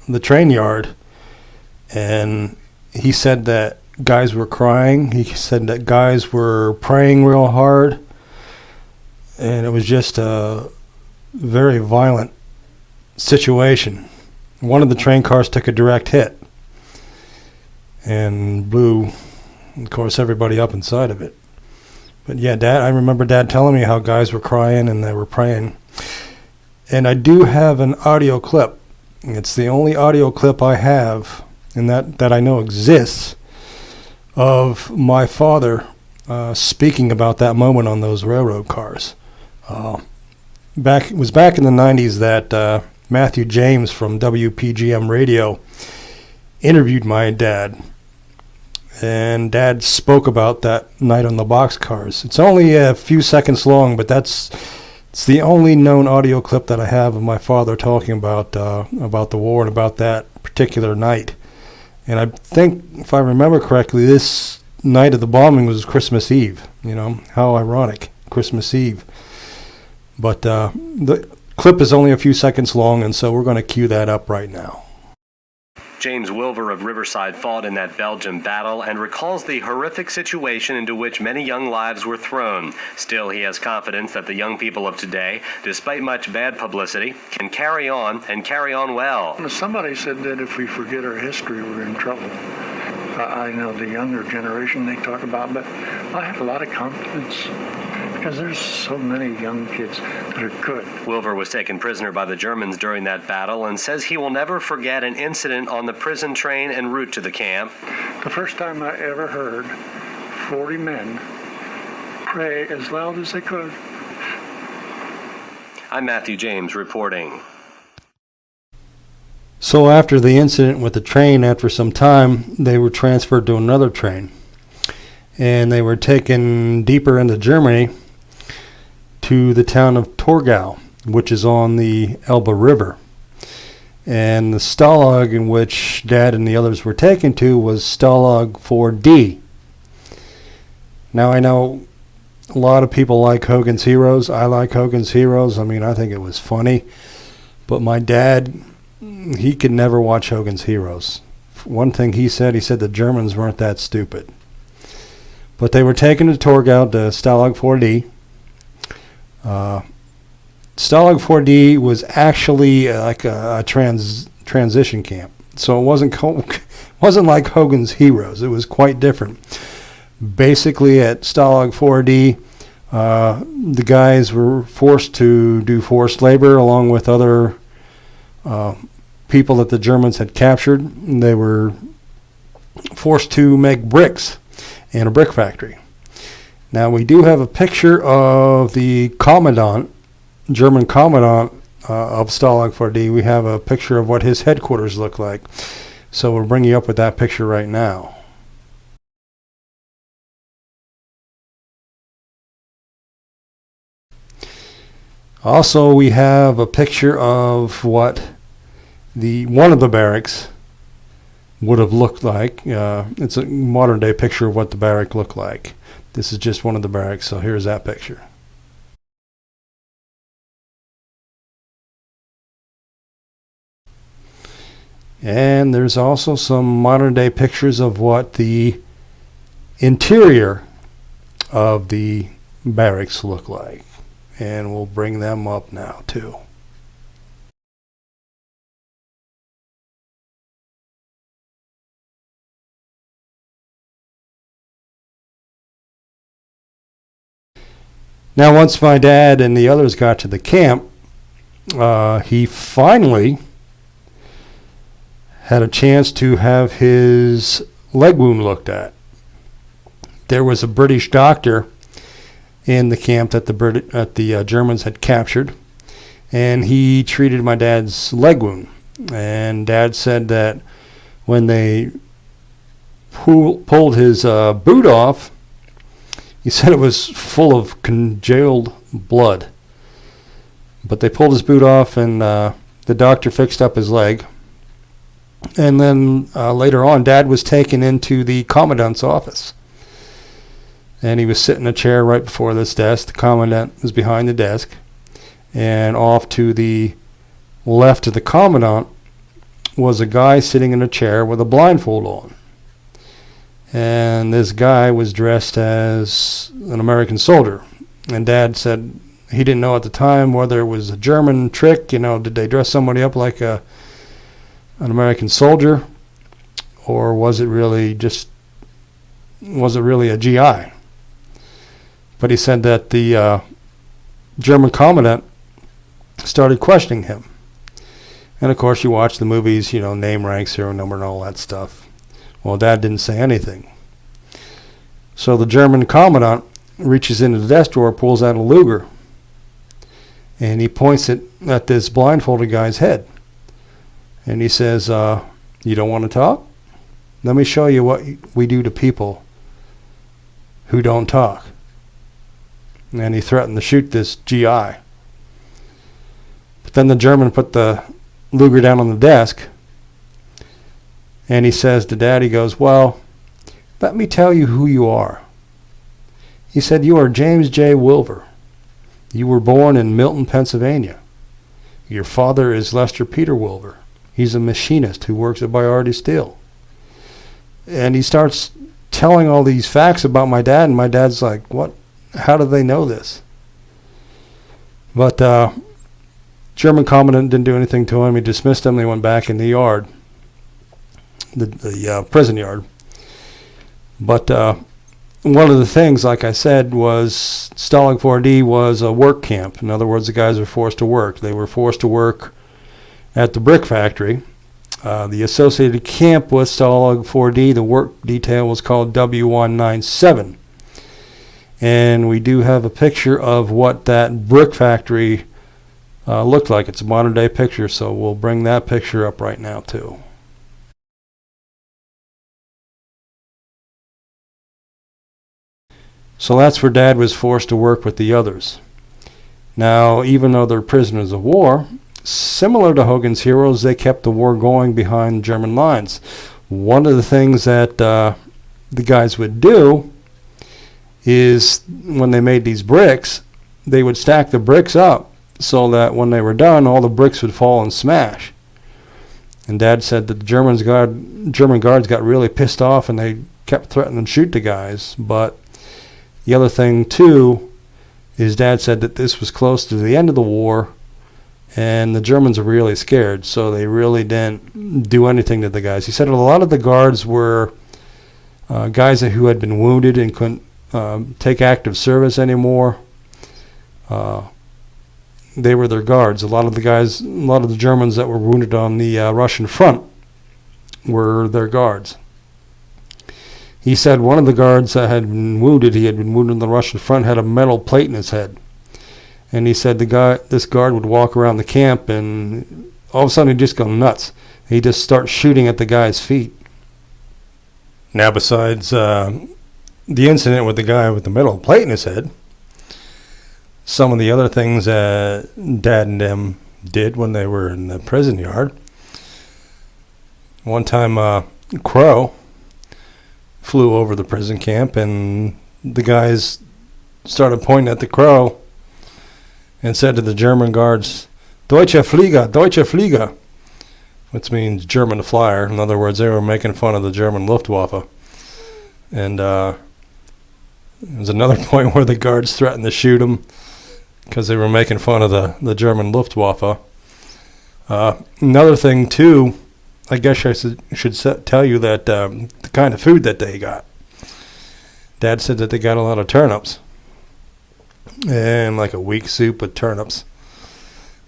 the train yard, and he said that guys were crying. He said that guys were praying real hard, and it was just a very violent situation. One of the train cars took a direct hit and blew, of course, everybody up inside of it. But yeah, I remember Dad telling me how guys were crying and they were praying. And I do have an audio clip. It's the only audio clip I have, and that I know exists, of my father speaking about that moment on those railroad cars. It was back in the 90s that Matthew James from WPGM Radio interviewed my dad, and Dad spoke about that night on the boxcars. It's only a few seconds long, but it's the only known audio clip that I have of my father talking about the war and about that particular night. And I think, if I remember correctly, this night of the bombing was Christmas Eve. You know, how ironic, Christmas Eve. But the clip is only a few seconds long, and so we're going to cue that up right now. James Wilver of Riverside fought in that Belgian battle and recalls the horrific situation into which many young lives were thrown. Still, he has confidence that the young people of today, despite much bad publicity, can carry on and carry on well. Somebody said that if we forget our history, we're in trouble. I know the younger generation they talk about, but I have a lot of confidence because there's so many young kids that are good. Wilver was taken prisoner by the Germans during that battle and says he will never forget an incident on the prison train en route to the camp. The first time I ever heard 40 men pray as loud as they could. I'm Matthew James reporting. So after the incident with the train, after some time, they were transferred to another train. And they were taken deeper into Germany to the town of Torgau, which is on the Elbe River. And the Stalag in which Dad and the others were taken to was Stalag 4D. Now, I know a lot of people like Hogan's Heroes. I like Hogan's Heroes. I mean, I think it was funny. But my dad, he could never watch Hogan's Heroes. One thing he said the Germans weren't that stupid. But they were taken to Torgau, to Stalag 4D. Stalag 4D was actually like a transition camp. So it wasn't like Hogan's Heroes. It was quite different. Basically, at Stalag 4D, the guys were forced to do forced labor along with other people that the Germans had captured. They were forced to make bricks in a brick factory. Now, we do have a picture of the commandant, German commandant, of Stalag 4D, we have a picture of what his headquarters look like. So we'll bring you up with that picture right now. Also, we have a picture of what one of the barracks would have looked like. It's a modern day picture of what the barrack looked like. This is just one of the barracks, so here's that picture. And there's also some modern day pictures of what the interior of the barracks look like. And we'll bring them up now too. Now, once my dad and the others got to the camp, he finally had a chance to have his leg wound looked at. There was a British doctor in the camp that the Germans had captured, and he treated my dad's leg wound. And Dad said that when they pulled his boot off, he said it was full of congealed blood. But they pulled his boot off, and the doctor fixed up his leg. And then later on, Dad was taken into the commandant's office. And he was sitting in a chair right before this desk. The commandant was behind the desk. And off to the left of the commandant was a guy sitting in a chair with a blindfold on. And this guy was dressed as an American soldier. And Dad said he didn't know at the time whether it was a German trick. You know, did they dress somebody up like an American soldier? Or was it really a GI? But he said that the German commandant started questioning him. And of course, you watch the movies, you know, name, rank, serial number, and all that stuff. Well, Dad didn't say anything. So the German commandant reaches into the desk drawer, pulls out a Luger, and he points it at this blindfolded guy's head. And he says, you don't want to talk? Let me show you what we do to people who don't talk. And he threatened to shoot this GI. But then the German put the Luger down on the desk, and he says to Dad, he goes, well, let me tell you who you are. He said, you are James J. Wilver. You were born in Milton, Pennsylvania. Your father is Lester Peter Wilver. He's a machinist who works at Biardi Steel. And he starts telling all these facts about my dad, and my dad's like, what? How do they know this? But German commandant didn't do anything to him. He dismissed him. They went back in the yard, the prison yard. But one of the things, like I said, was Stalag 4D was a work camp. In other words, the guys were forced to work. They were forced to work at the brick factory. The associated camp was Stalag 4D. The work detail was called W197. And we do have a picture of what that brick factory looked like. It's a modern day picture, so we'll bring that picture up right now too. So that's where Dad was forced to work with the others. Now, even though they're prisoners of war, similar to Hogan's Heroes, they kept the war going behind German lines. One of the things that the guys would do is when they made these bricks, they would stack the bricks up so that when they were done, all the bricks would fall and smash. And Dad said that the German guards got really pissed off, and they kept threatening to shoot the guys. But the other thing, too, is Dad said that this was close to the end of the war, and the Germans were really scared, so they really didn't do anything to the guys. He said a lot of the guards were guys who had been wounded and couldn't take active service anymore. They were their guards. A lot of the Germans that were wounded on the Russian front were their guards. He said one of the guards that had been wounded, he had been wounded on the Russian front, had a metal plate in his head. And he said this guard would walk around the camp, and all of a sudden he'd just go nuts. He'd just start shooting at the guy's feet. Now, besides the incident with the guy with the metal plate in his head, some of the other things that Dad and them did when they were in the prison yard. One time, crow flew over the prison camp, and the guys started pointing at the crow and said to the German guards, Deutsche Flieger, Deutsche Flieger, which means German flyer. In other words, they were making fun of the German Luftwaffe. And there was another point where the guards threatened to shoot him because they were making fun of the German Luftwaffe. Another thing, too, I guess I should tell you that the kind of food that they got. Dad said that they got a lot of turnips and like a weak soup with turnips.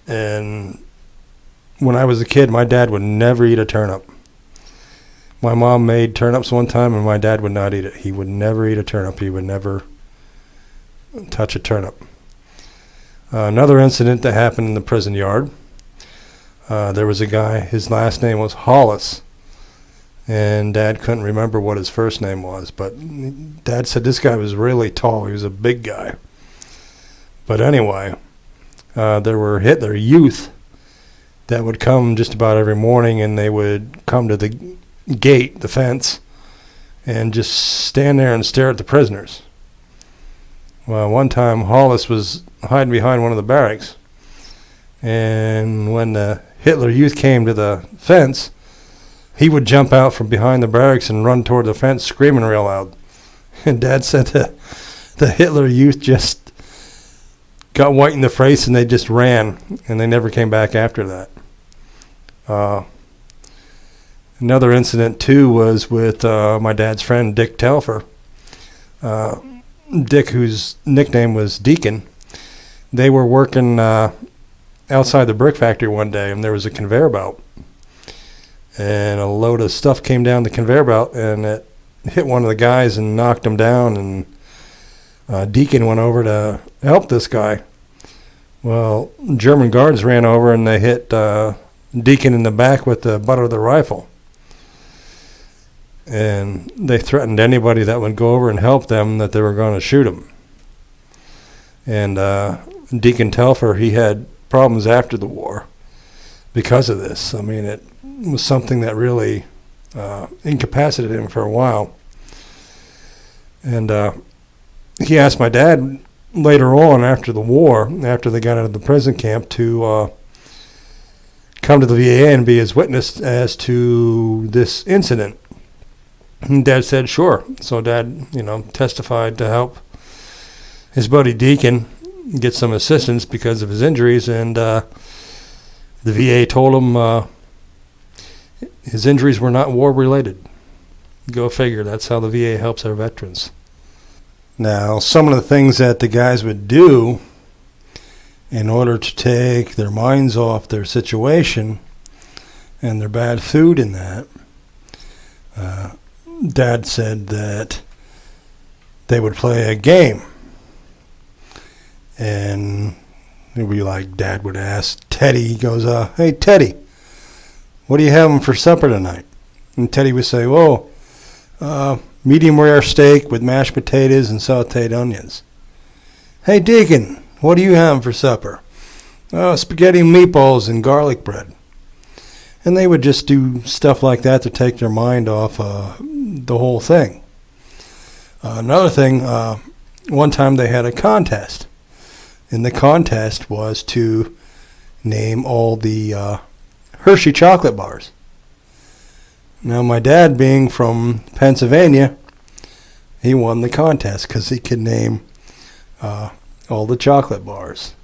And when I was a kid, my dad would never eat a turnip. My mom made turnips one time, and my dad would not eat it. He would never eat a turnip. He would never touch a turnip. Another incident that happened in the prison yard. There was a guy, his last name was Hollis, and Dad couldn't remember what his first name was, but Dad said this guy was really tall. He was a big guy. But anyway, there were Hitler Youth that would come just about every morning, and they would come to the gate, the fence, and just stand there and stare at the prisoners. Well, one time Hollis was hiding behind one of the barracks, and when the Hitler Youth came to the fence, he would jump out from behind the barracks and run toward the fence screaming real loud. And Dad said the Hitler Youth just got white in the face and they just ran, and they never came back after that. Another incident, too, was with my dad's friend, Dick Telfer. Dick, whose nickname was Deacon, they were working outside the brick factory one day, and there was a conveyor belt. And a load of stuff came down the conveyor belt, and it hit one of the guys and knocked him down, and Deacon went over to help this guy. Well, German guards ran over, and they hit Deacon in the back with the butt of the rifle. And they threatened anybody that would go over and help them that they were going to shoot him. And Deacon Telfer, he had problems after the war because of this. I mean, it was something that really incapacitated him for a while. And he asked my dad later on after the war, after they got out of the prison camp, to come to the VA and be his witness as to this incident. And Dad said, sure. So Dad, testified to help his buddy Deacon get some assistance because of his injuries, and the VA told him his injuries were not war-related. Go figure. That's how the VA helps our veterans. Now, some of the things that the guys would do in order to take their minds off their situation and their bad food and that, Dad said that they would play a game. And it would be like Dad would ask Teddy, he goes, hey, Teddy, what are you having for supper tonight? And Teddy would say, medium rare steak with mashed potatoes and sauteed onions. Hey, Deacon, what are you having for supper? Spaghetti and meatballs and garlic bread. And they would just do stuff like that to take their mind off the whole thing. Another thing, one time they had a contest. And the contest was to name all the Hershey chocolate bars. Now, my dad, being from Pennsylvania, he won the contest because he could name all the chocolate bars.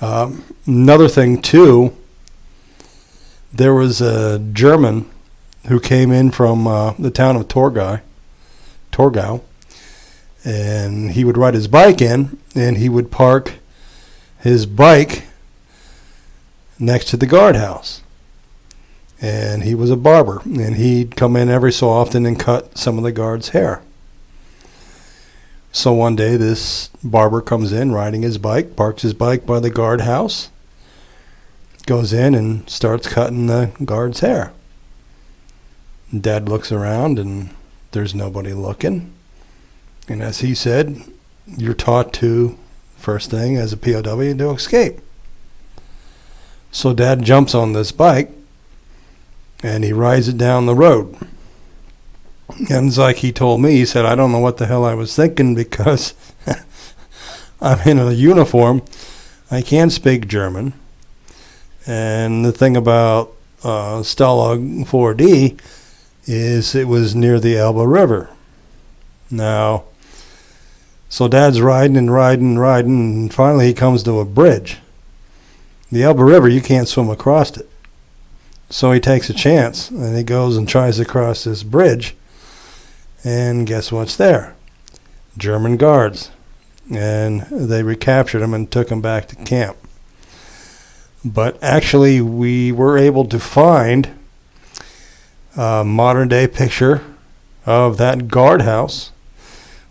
Another thing, too, there was a German who came in from the town of Torgau, and he would ride his bike in, and he would park his bike next to the guardhouse. And he was a barber, and he'd come in every so often and cut some of the guards' hair. So one day this barber comes in riding his bike, parks his bike by the guardhouse, goes in and starts cutting the guard's hair. Dad looks around and there's nobody looking. And as he said, you're taught to, first thing as a POW, to escape. So Dad jumps on this bike and he rides it down the road. And it's like he told me, he said, I don't know what the hell I was thinking because I'm in a uniform. I can't speak German. And the thing about Stalag 4D is it was near the Elbe River. Now, so Dad's riding and riding and riding, and finally he comes to a bridge. The Elbe River, you can't swim across it. So he takes a chance, and he goes and tries to cross this bridge, and guess what's there? German guards. And they recaptured him and took him back to camp. But actually, we were able to find a modern-day picture of that guardhouse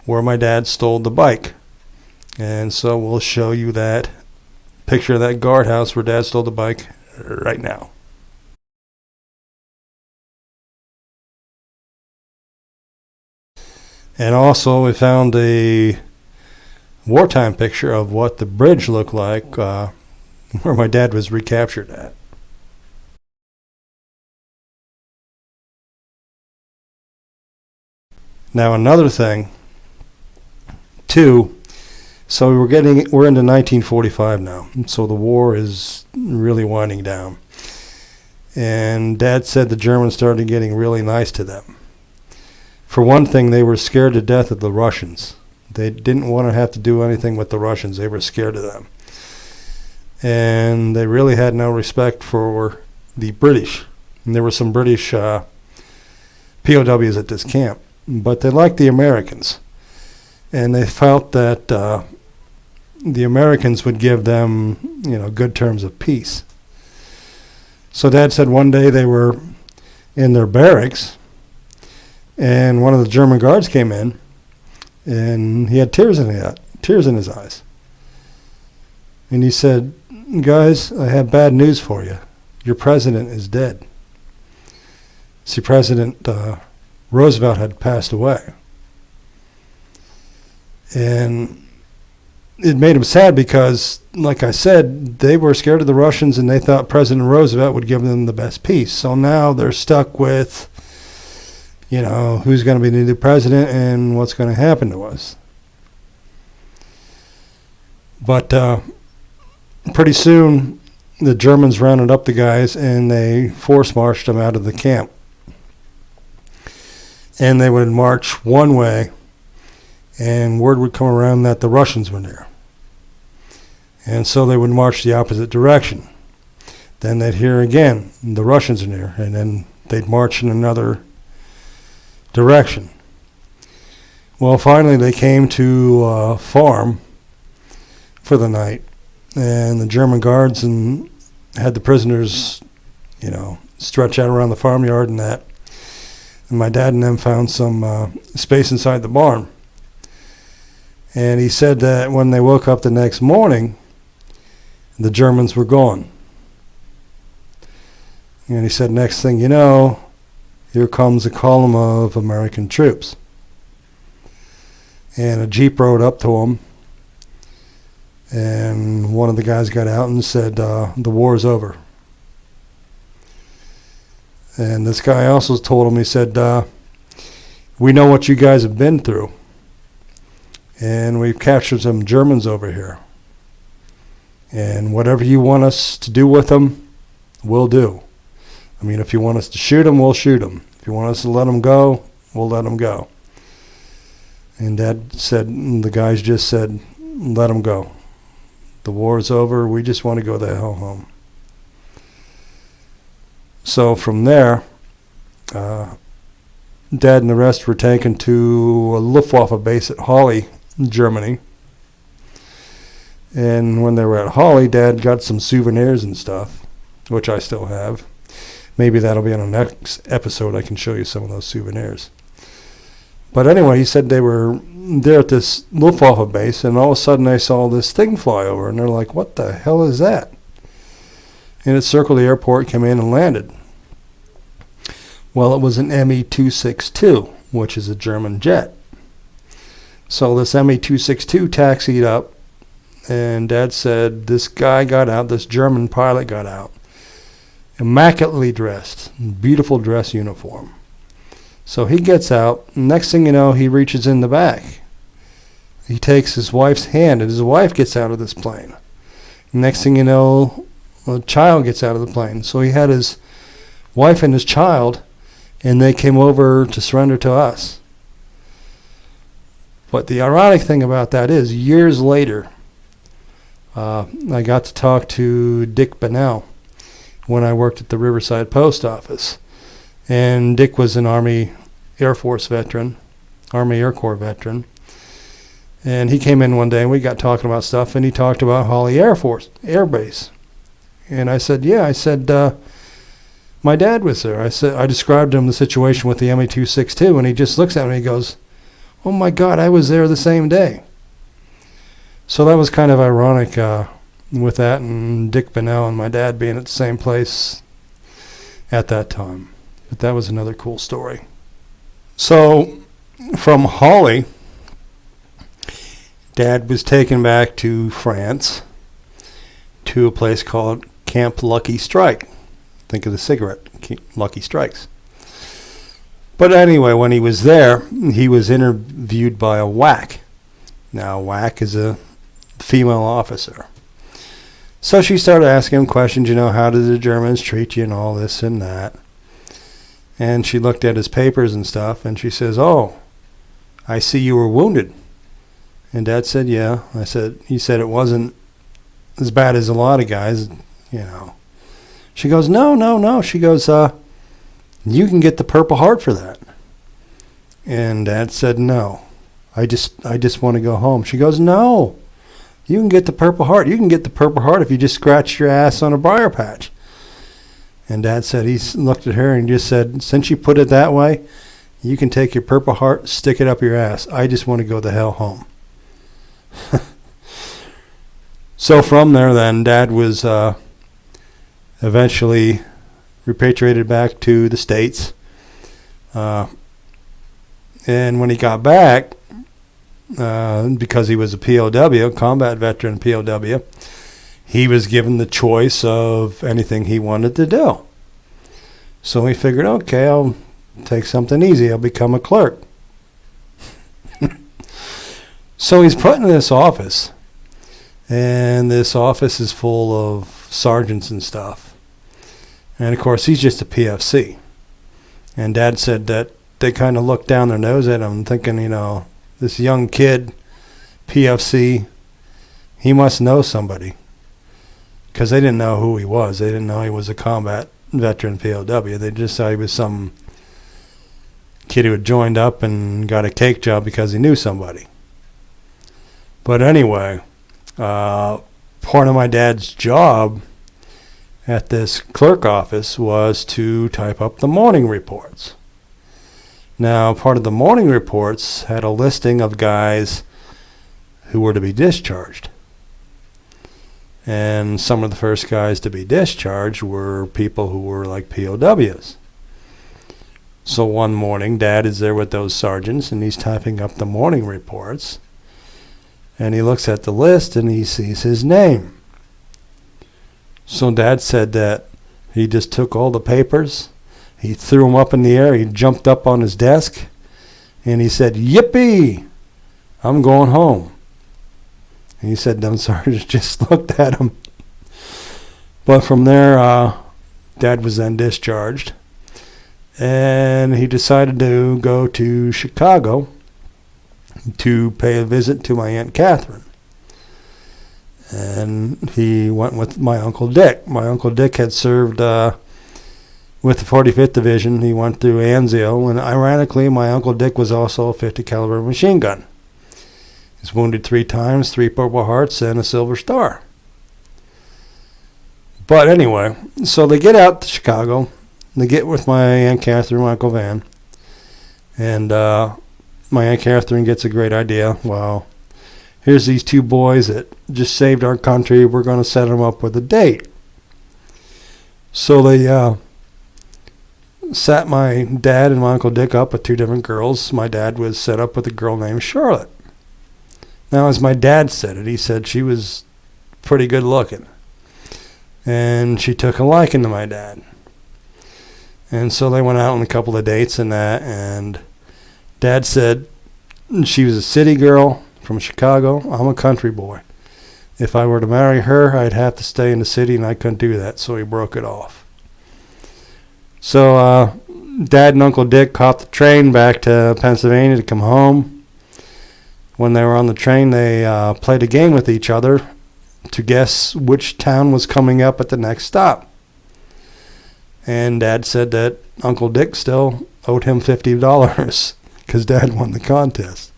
where my dad stole the bike. And so we'll show you that picture of that guardhouse where Dad stole the bike right now. And also we found a wartime picture of what the bridge looked like where my dad was recaptured at. Now another thing, too, so we're into 1945 now, so the war is really winding down. And Dad said the Germans started getting really nice to them. For one thing, they were scared to death of the Russians. They didn't want to have to do anything with the Russians. They were scared of them. And they really had no respect for the British. And there were some British POWs at this camp. But they liked the Americans. And they felt that the Americans would give them, good terms of peace. So Dad said one day they were in their barracks, and one of the German guards came in, and he had tears in his eyes. And he said, "Guys, I have bad news for you. Your president is dead." See, President Roosevelt had passed away. And it made him sad because, like I said, they were scared of the Russians and they thought President Roosevelt would give them the best peace. So now they're stuck with, who's going to be the new president and what's going to happen to us. But pretty soon the Germans rounded up the guys and they force-marched them out of the camp. And they would march one way, and word would come around that the Russians were near. And so they would march the opposite direction. Then they'd hear again, the Russians are near, and then they'd march in another direction. Well, finally they came to a farm for the night, and the German guards had the prisoners, stretch out around the farmyard and that. And my dad and them found some space inside the barn. And he said that when they woke up the next morning, the Germans were gone. And he said, next thing you know, here comes a column of American troops. And a Jeep rode up to them. And one of the guys got out and said, the war's over. And this guy also told him, he said, we know what you guys have been through. And we've captured some Germans over here. And whatever you want us to do with them, we'll do. I mean, if you want us to shoot them, we'll shoot them. If you want us to let them go, we'll let them go. And Dad said, the guys just said, let them go. The war's over. We just want to go the hell home. So from there, Dad and the rest were taken to a Luftwaffe base at Halle, Germany. And when they were at Halle, Dad got some souvenirs and stuff, which I still have. Maybe that'll be on the next episode. I can show you some of those souvenirs. But anyway, he said they were they're at this Luftwaffe base, and all of a sudden they saw this thing fly over, and they're like, what the hell is that? And it circled the airport, came in and landed. Well, it was an Me-262, which is a German jet. So this Me-262 taxied up, and Dad said this guy got out, this German pilot got out, immaculately dressed, beautiful dress uniform. So he gets out, next thing you know, he reaches in the back. He takes his wife's hand, and his wife gets out of this plane. Next thing you know, a child gets out of the plane. So he had his wife and his child, and they came over to surrender to us. But the ironic thing about that is, years later, I got to talk to Dick Bennell when I worked at the Riverside Post Office. And Dick was an Army Air Force veteran, Army Air Corps veteran. And he came in one day and we got talking about stuff, and he talked about Holly Air Base. And I said, yeah, my dad was there. I described him the situation with the Me-262, and he just looks at me and he goes, oh my God, I was there the same day. So that was kind of ironic with that, and Dick Bennell and my dad being at the same place at that time. But that was another cool story. So from Holly, Dad was taken back to France to a place called Camp Lucky Strike. Think of the cigarette, Lucky Strikes. But anyway, when he was there, he was interviewed by a WAC. Now, WAC is a female officer. So she started asking him questions, how did the Germans treat you and all this and that. And she looked at his papers and stuff, and she says, oh, I see you were wounded. And Dad said, yeah. He said it wasn't as bad as a lot of guys, She goes, no. She goes, you can get the Purple Heart for that. And Dad said, no, I just want to go home. She goes, no, you can get the Purple Heart. You can get the Purple Heart if you just scratch your ass on a briar patch. And Dad said, he looked at her and just said, since you put it that way, you can take your Purple Heart, stick it up your ass. I just want to go the hell home. So from there then, Dad was eventually repatriated back to the States. And when he got back, because he was a POW, combat veteran POW, he was given the choice of anything he wanted to do. So he figured, okay, I'll take something easy. I'll become a clerk. So he's put in this office, and this office is full of sergeants and stuff. And of course, he's just a PFC. And Dad said that they kind of looked down their nose at him, thinking, this young kid, PFC, he must know somebody. Because they didn't know who he was. They didn't know he was a combat veteran POW. They just saw he was some kid who had joined up and got a cake job because he knew somebody. But anyway, part of my dad's job at this clerk office was to type up the morning reports. Now, part of the morning reports had a listing of guys who were to be discharged. And some of the first guys to be discharged were people who were like POWs. So one morning, Dad is there with those sergeants, and he's typing up the morning reports. And he looks at the list, and he sees his name. So Dad said that he just took all the papers, he threw them up in the air, he jumped up on his desk, and he said, "Yippee! I'm going home." And he said them sergeants just looked at him. But from there, Dad was then discharged. And he decided to go to Chicago to pay a visit to my Aunt Catherine. And he went with my Uncle Dick. My Uncle Dick had served with the 45th Division. He went through Anzio. And ironically, my Uncle Dick was also a 50 caliber machine gun. He's wounded 3 times, 3 Purple Hearts, and a Silver Star. But anyway, so they get out to Chicago. They get with my Aunt Catherine, my Uncle Van. And my Aunt Catherine gets a great idea. Well, here's these two boys that just saved our country. We're going to set them up with a date. So they sat my dad and my Uncle Dick up with two different girls. My dad was set up with a girl named Charlotte. Now, as my dad said it, he said she was pretty good looking. And she took a liking to my dad. And so they went out on a couple of dates and that. And Dad said she was a city girl from Chicago. I'm a country boy. If I were to marry her, I'd have to stay in the city, and I couldn't do that. So he broke it off. So Dad and Uncle Dick caught the train back to Pennsylvania to come home. When they were on the train, they played a game with each other to guess which town was coming up at the next stop. And Dad said that Uncle Dick still owed him $50 because Dad won the contest.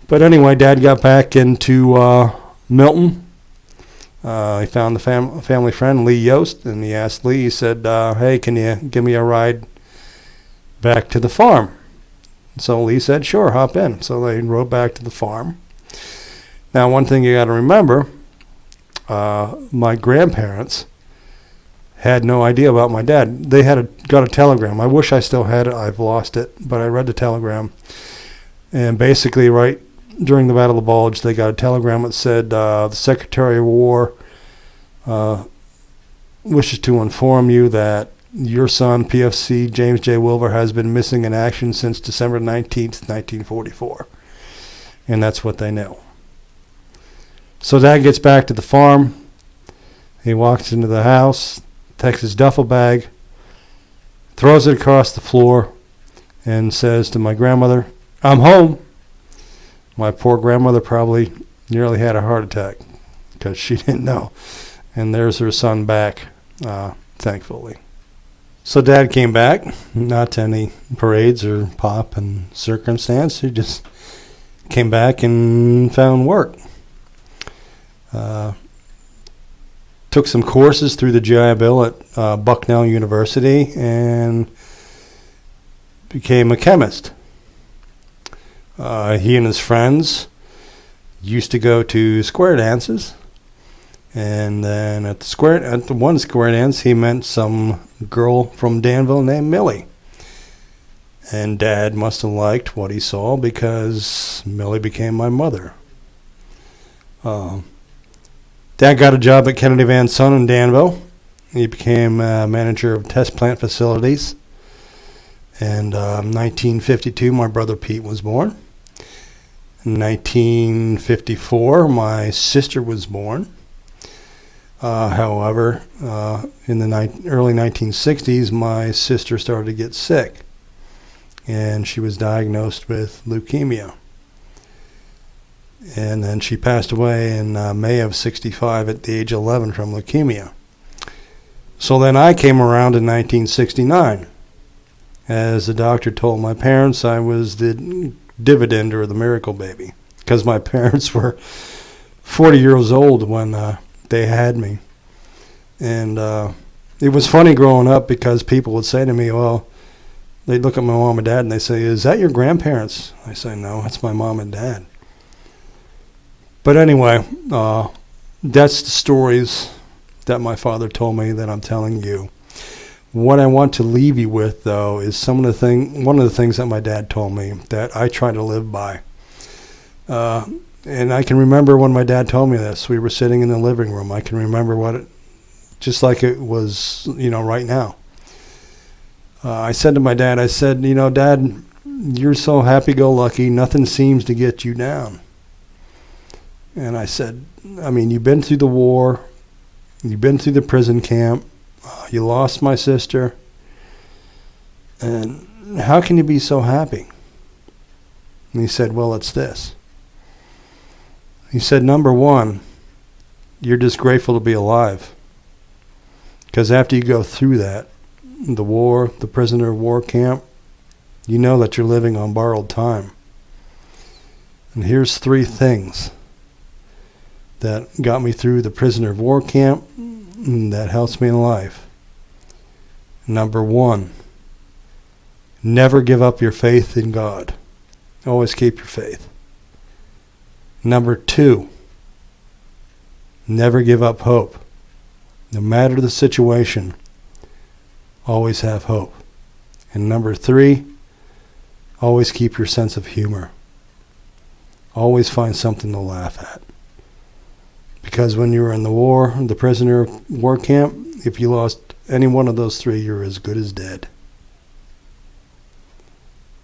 But anyway, Dad got back into Milton. He found the family friend, Lee Yost, and he asked Lee, he said, hey, can you give me a ride back to the farm? So Lee said, sure, hop in. So they rode back to the farm. Now, one thing you got to remember, my grandparents had no idea about my dad. They got a telegram. I wish I still had it. I've lost it, but I read the telegram. And basically, right during the Battle of the Bulge, they got a telegram that said, the Secretary of War wishes to inform you that your son, PFC James J. Wilver, has been missing in action since December 19th, 1944. And that's what they knew. So Dad gets back to the farm. He walks into the house, takes his duffel bag, throws it across the floor, and says to my grandmother, I'm home. My poor grandmother probably nearly had a heart attack because she didn't know. And there's her son back, thankfully. So Dad came back, not to any parades or pop and circumstance. He just came back and found work. Took some courses through the GI Bill at Bucknell University and became a chemist. He and his friends used to go to square dances, and then at the one square dance, he met some girl from Danville named Millie. And Dad must have liked what he saw because Millie became my mother. Dad got a job at Kennedy Van Son in Danville. He became manager of test plant facilities. And 1952, my brother Pete was born. In 1954, my sister was born. However, in the early 1960s, my sister started to get sick. And she was diagnosed with leukemia. And then she passed away in May of 65 at the age of 11 from leukemia. So then I came around in 1969. As the doctor told my parents, I was the dividend or the miracle baby. Because my parents were 40 years old when they had me. And it was funny growing up because people would say to me, well, they'd look at my mom and dad and they say, is that your grandparents? I say, no, that's my mom and dad. But anyway, that's the stories that my father told me that I'm telling you. What I want to leave you with, though, is one of the things that my dad told me that I try to live by. And I can remember when my dad told me this. We were sitting in the living room. I can remember just like it was, right now. I said to my dad, I said, Dad, you're so happy-go-lucky, nothing seems to get you down. And I said, you've been through the war, you've been through the prison camp, you lost my sister, and how can you be so happy? And he said, well, it's this. He said, number one, you're just grateful to be alive. Because after you go through that, the war, the prisoner of war camp, you know that you're living on borrowed time. And here's 3 things that got me through the prisoner of war camp and that helps me in life. Number 1, never give up your faith in God. always keep your faith. Number 2, never give up hope. No matter the situation, always have hope. And number 3, always keep your sense of humor. Always find something to laugh at. Because when you were in the war, the prisoner of war camp, if you lost any one of those 3, you're as good as dead.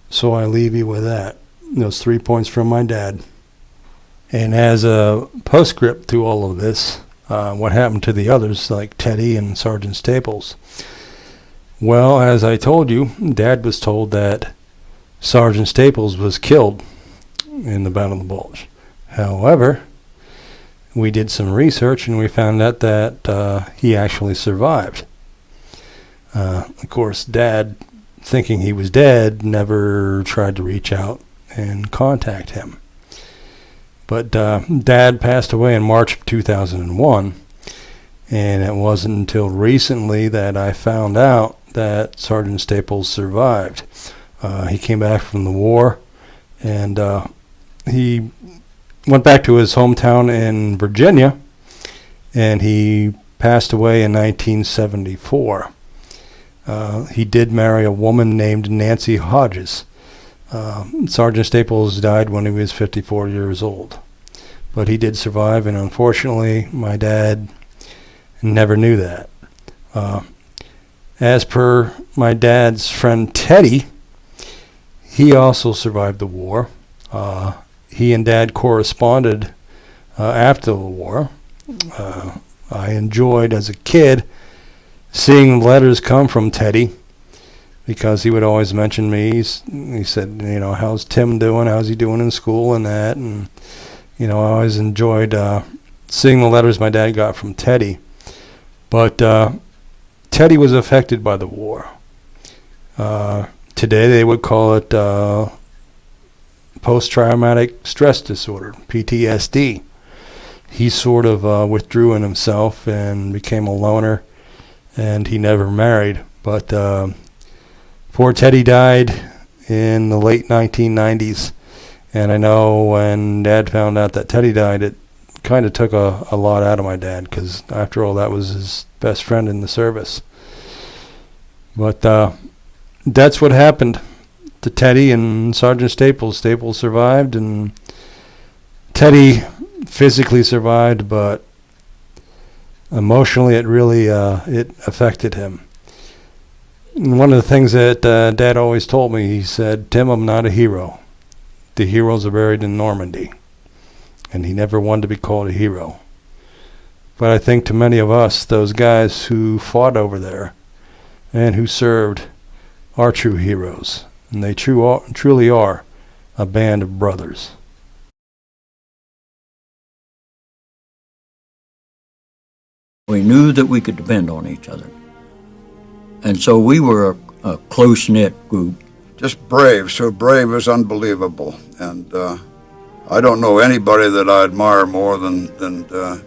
So I leave you with that. Those 3 points from my dad. And as a postscript to all of this, what happened to the others, like Teddy and Sergeant Staples? Well, as I told you, Dad was told that Sergeant Staples was killed in the Battle of the Bulge. However, we did some research and we found out that he actually survived. Of course, Dad, thinking he was dead, never tried to reach out and contact him. But Dad passed away in March of 2001, and it wasn't until recently that I found out that Sergeant Staples survived. He came back from the war, and he went back to his hometown in Virginia, and he passed away in 1974. He did marry a woman named Nancy Hodges. Sergeant Staples died when he was 54 years old. But he did survive, and unfortunately, my dad never knew that. As per my dad's friend Teddy, he also survived the war. He and Dad corresponded after the war. I enjoyed, as a kid, seeing letters come from Teddy, because he would always mention me. He said, how's Tim doing? How's he doing in school and that? And, I always enjoyed seeing the letters my dad got from Teddy. But Teddy was affected by the war. Today they would call it post-traumatic stress disorder, PTSD. He sort of withdrew in himself and became a loner, and he never married. But poor Teddy died in the late 1990s, and I know when Dad found out that Teddy died, it kind of took a lot out of my dad, because after all, that was his best friend in the service. But that's what happened to Teddy and Sergeant Staples. Staples survived, and Teddy physically survived, but emotionally it really it affected him. And one of the things that Dad always told me, he said, "Tim, I'm not a hero. The heroes are buried in Normandy." And he never wanted to be called a hero. But I think to many of us, those guys who fought over there and who served are true heroes. And they truly are a band of brothers. We knew that we could depend on each other. And so we were a close-knit group. Just brave, so brave is unbelievable. And I don't know anybody that I admire more than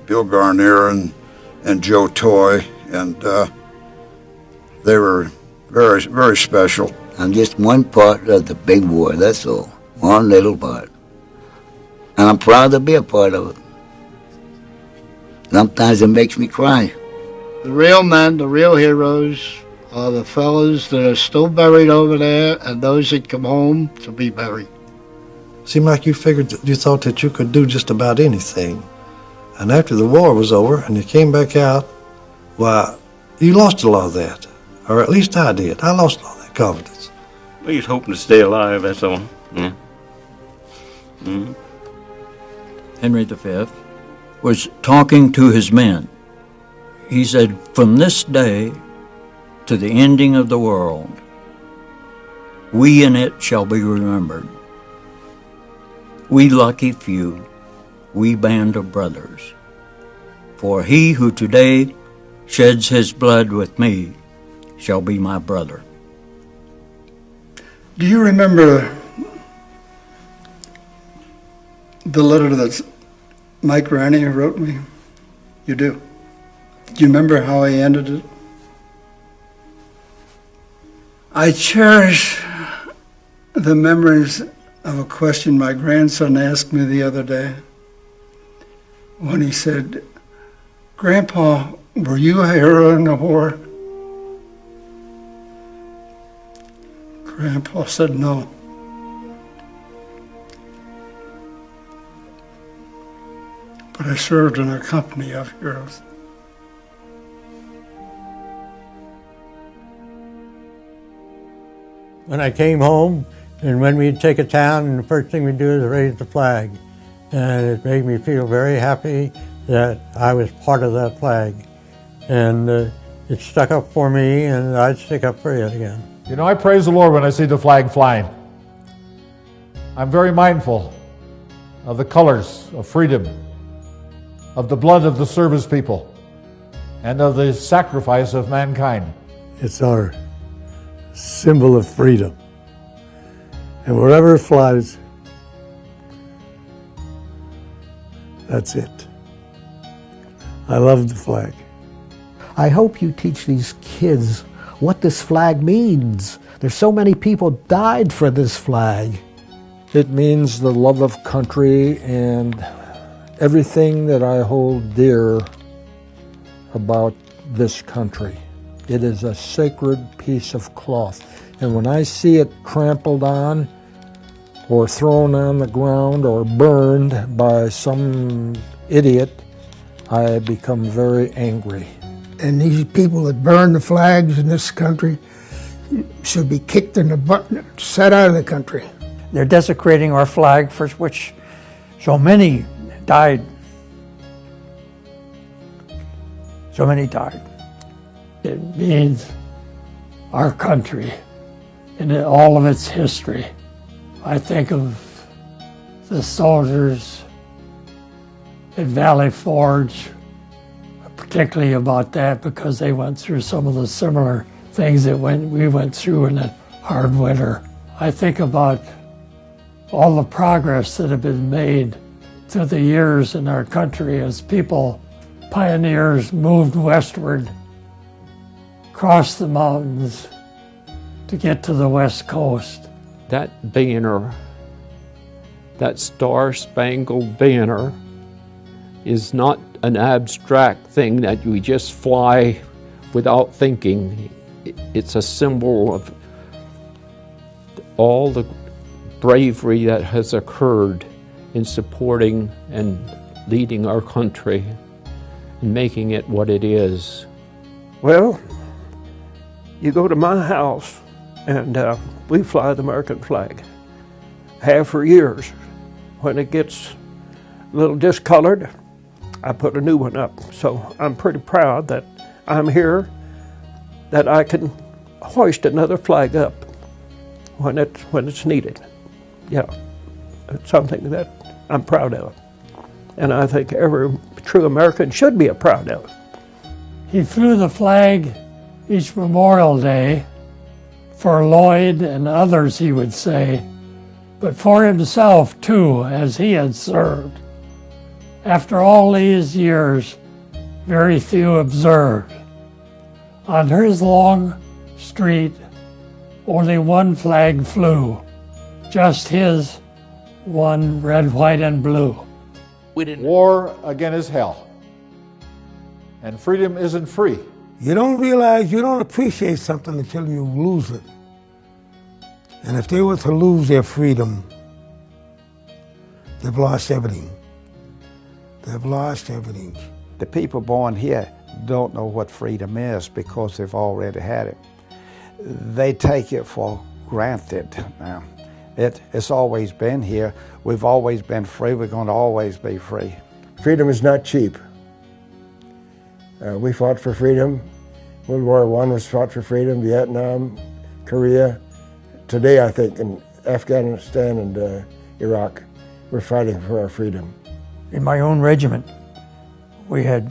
Bill Garnier and Joe Toy, and they were very, very special. I'm just one part of the big war, that's all. One little part. And I'm proud to be a part of it. Sometimes it makes me cry. The real men, the real heroes, are the fellows that are still buried over there and those that come home to be buried. Seemed like you thought that you could do just about anything. And after the war was over and you came back out, why, you lost a lot of that. Or at least I did. I lost all that confidence. We was hoping to stay alive, that's all. Yeah. Mm-hmm. Henry V was talking to his men. He said, "From this day to the ending of the world, we in it shall be remembered. We lucky few, we band of brothers. For he who today sheds his blood with me shall be my brother." Do you remember the letter that Mike Ranney wrote me? You do. Do you remember how he ended it? I cherish the memories of a question my grandson asked me the other day when he said, "Grandpa, were you a hero in the war?" Grandpa said no. But I served in a company of heroes. When I came home, and when we'd take a town, and the first thing we'd do is raise the flag. And it made me feel very happy that I was part of that flag. And it stuck up for me, and I'd stick up for it again. You know, I praise the Lord when I see the flag flying. I'm very mindful of the colors of freedom, of the blood of the service people, and of the sacrifice of mankind. It's our symbol of freedom. And wherever it flies, that's it. I love the flag. I hope you teach these kids what this flag means. There's so many people died for this flag. It means the love of country and everything that I hold dear about this country. It is a sacred piece of cloth. And when I see it trampled on or thrown on the ground or burned by some idiot, I become very angry. And these people that burn the flags in this country should be kicked in the butt, set out of the country. They're desecrating our flag for which so many died. So many died. It means our country and all of its history. I think of the soldiers at Valley Forge, particularly about that because they went through some of the similar things that we went through in that hard winter. I think about all the progress that have been made through the years in our country as people, pioneers, moved westward, crossed the mountains to get to the West Coast. That banner, that star-spangled banner, is not an abstract thing that we just fly without thinking. It's a symbol of all the bravery that has occurred in supporting and leading our country and making it what it is. Well, you go to my house and we fly the American flag. Have for years. When it gets a little discolored, I put a new one up. So I'm pretty proud that I'm here, that I can hoist another flag up when it's needed. Yeah, it's something that I'm proud of. And I think every true American should be proud of. He flew the flag each Memorial Day for Lloyd and others, he would say, but for himself too, as he had served. After all these years, very few observed. On his long street, only one flag flew, just his one red, white, and blue. War again is hell, and freedom isn't free. You don't realize, you don't appreciate something until you lose it. And if they were to lose their freedom, they've lost everything. They've lost everything. The people born here don't know what freedom is because they've already had it. They take it for granted now. It's always been here. We've always been free. We're going to always be free. Freedom is not cheap. We fought for freedom. World War I was fought for freedom. Vietnam, Korea. Today, I think, in Afghanistan and Iraq, we're fighting for our freedom. In my own regiment, we had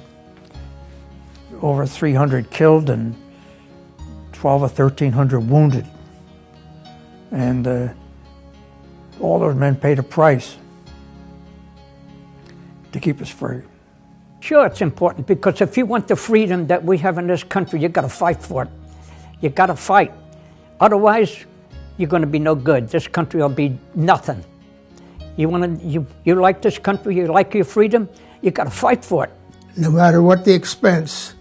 over 300 killed and 12 or 1,300 wounded. And all those men paid a price to keep us free. Sure, it's important because if you want the freedom that we have in this country, you got to fight for it. You got to fight. Otherwise, you're going to be no good. This country will be nothing. You like this country, you like your freedom, you got to fight for it. No matter what the expense,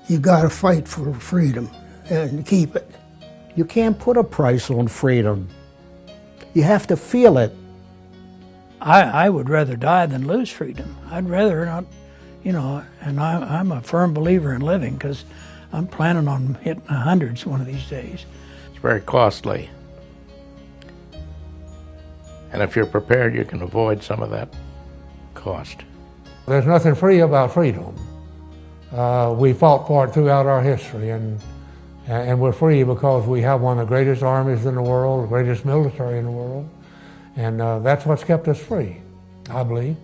you got to fight for freedom and keep it. You can't put a price on freedom. You have to feel it. I would rather die than lose freedom. I'd rather not, you know, and I'm a firm believer in living because I'm planning on hitting the hundreds one of these days. It's very costly. And if you're prepared, you can avoid some of that cost. There's nothing free about freedom. We fought for it throughout our history, and we're free because we have one of the greatest armies in the world, the greatest military in the world, and that's what's kept us free, I believe.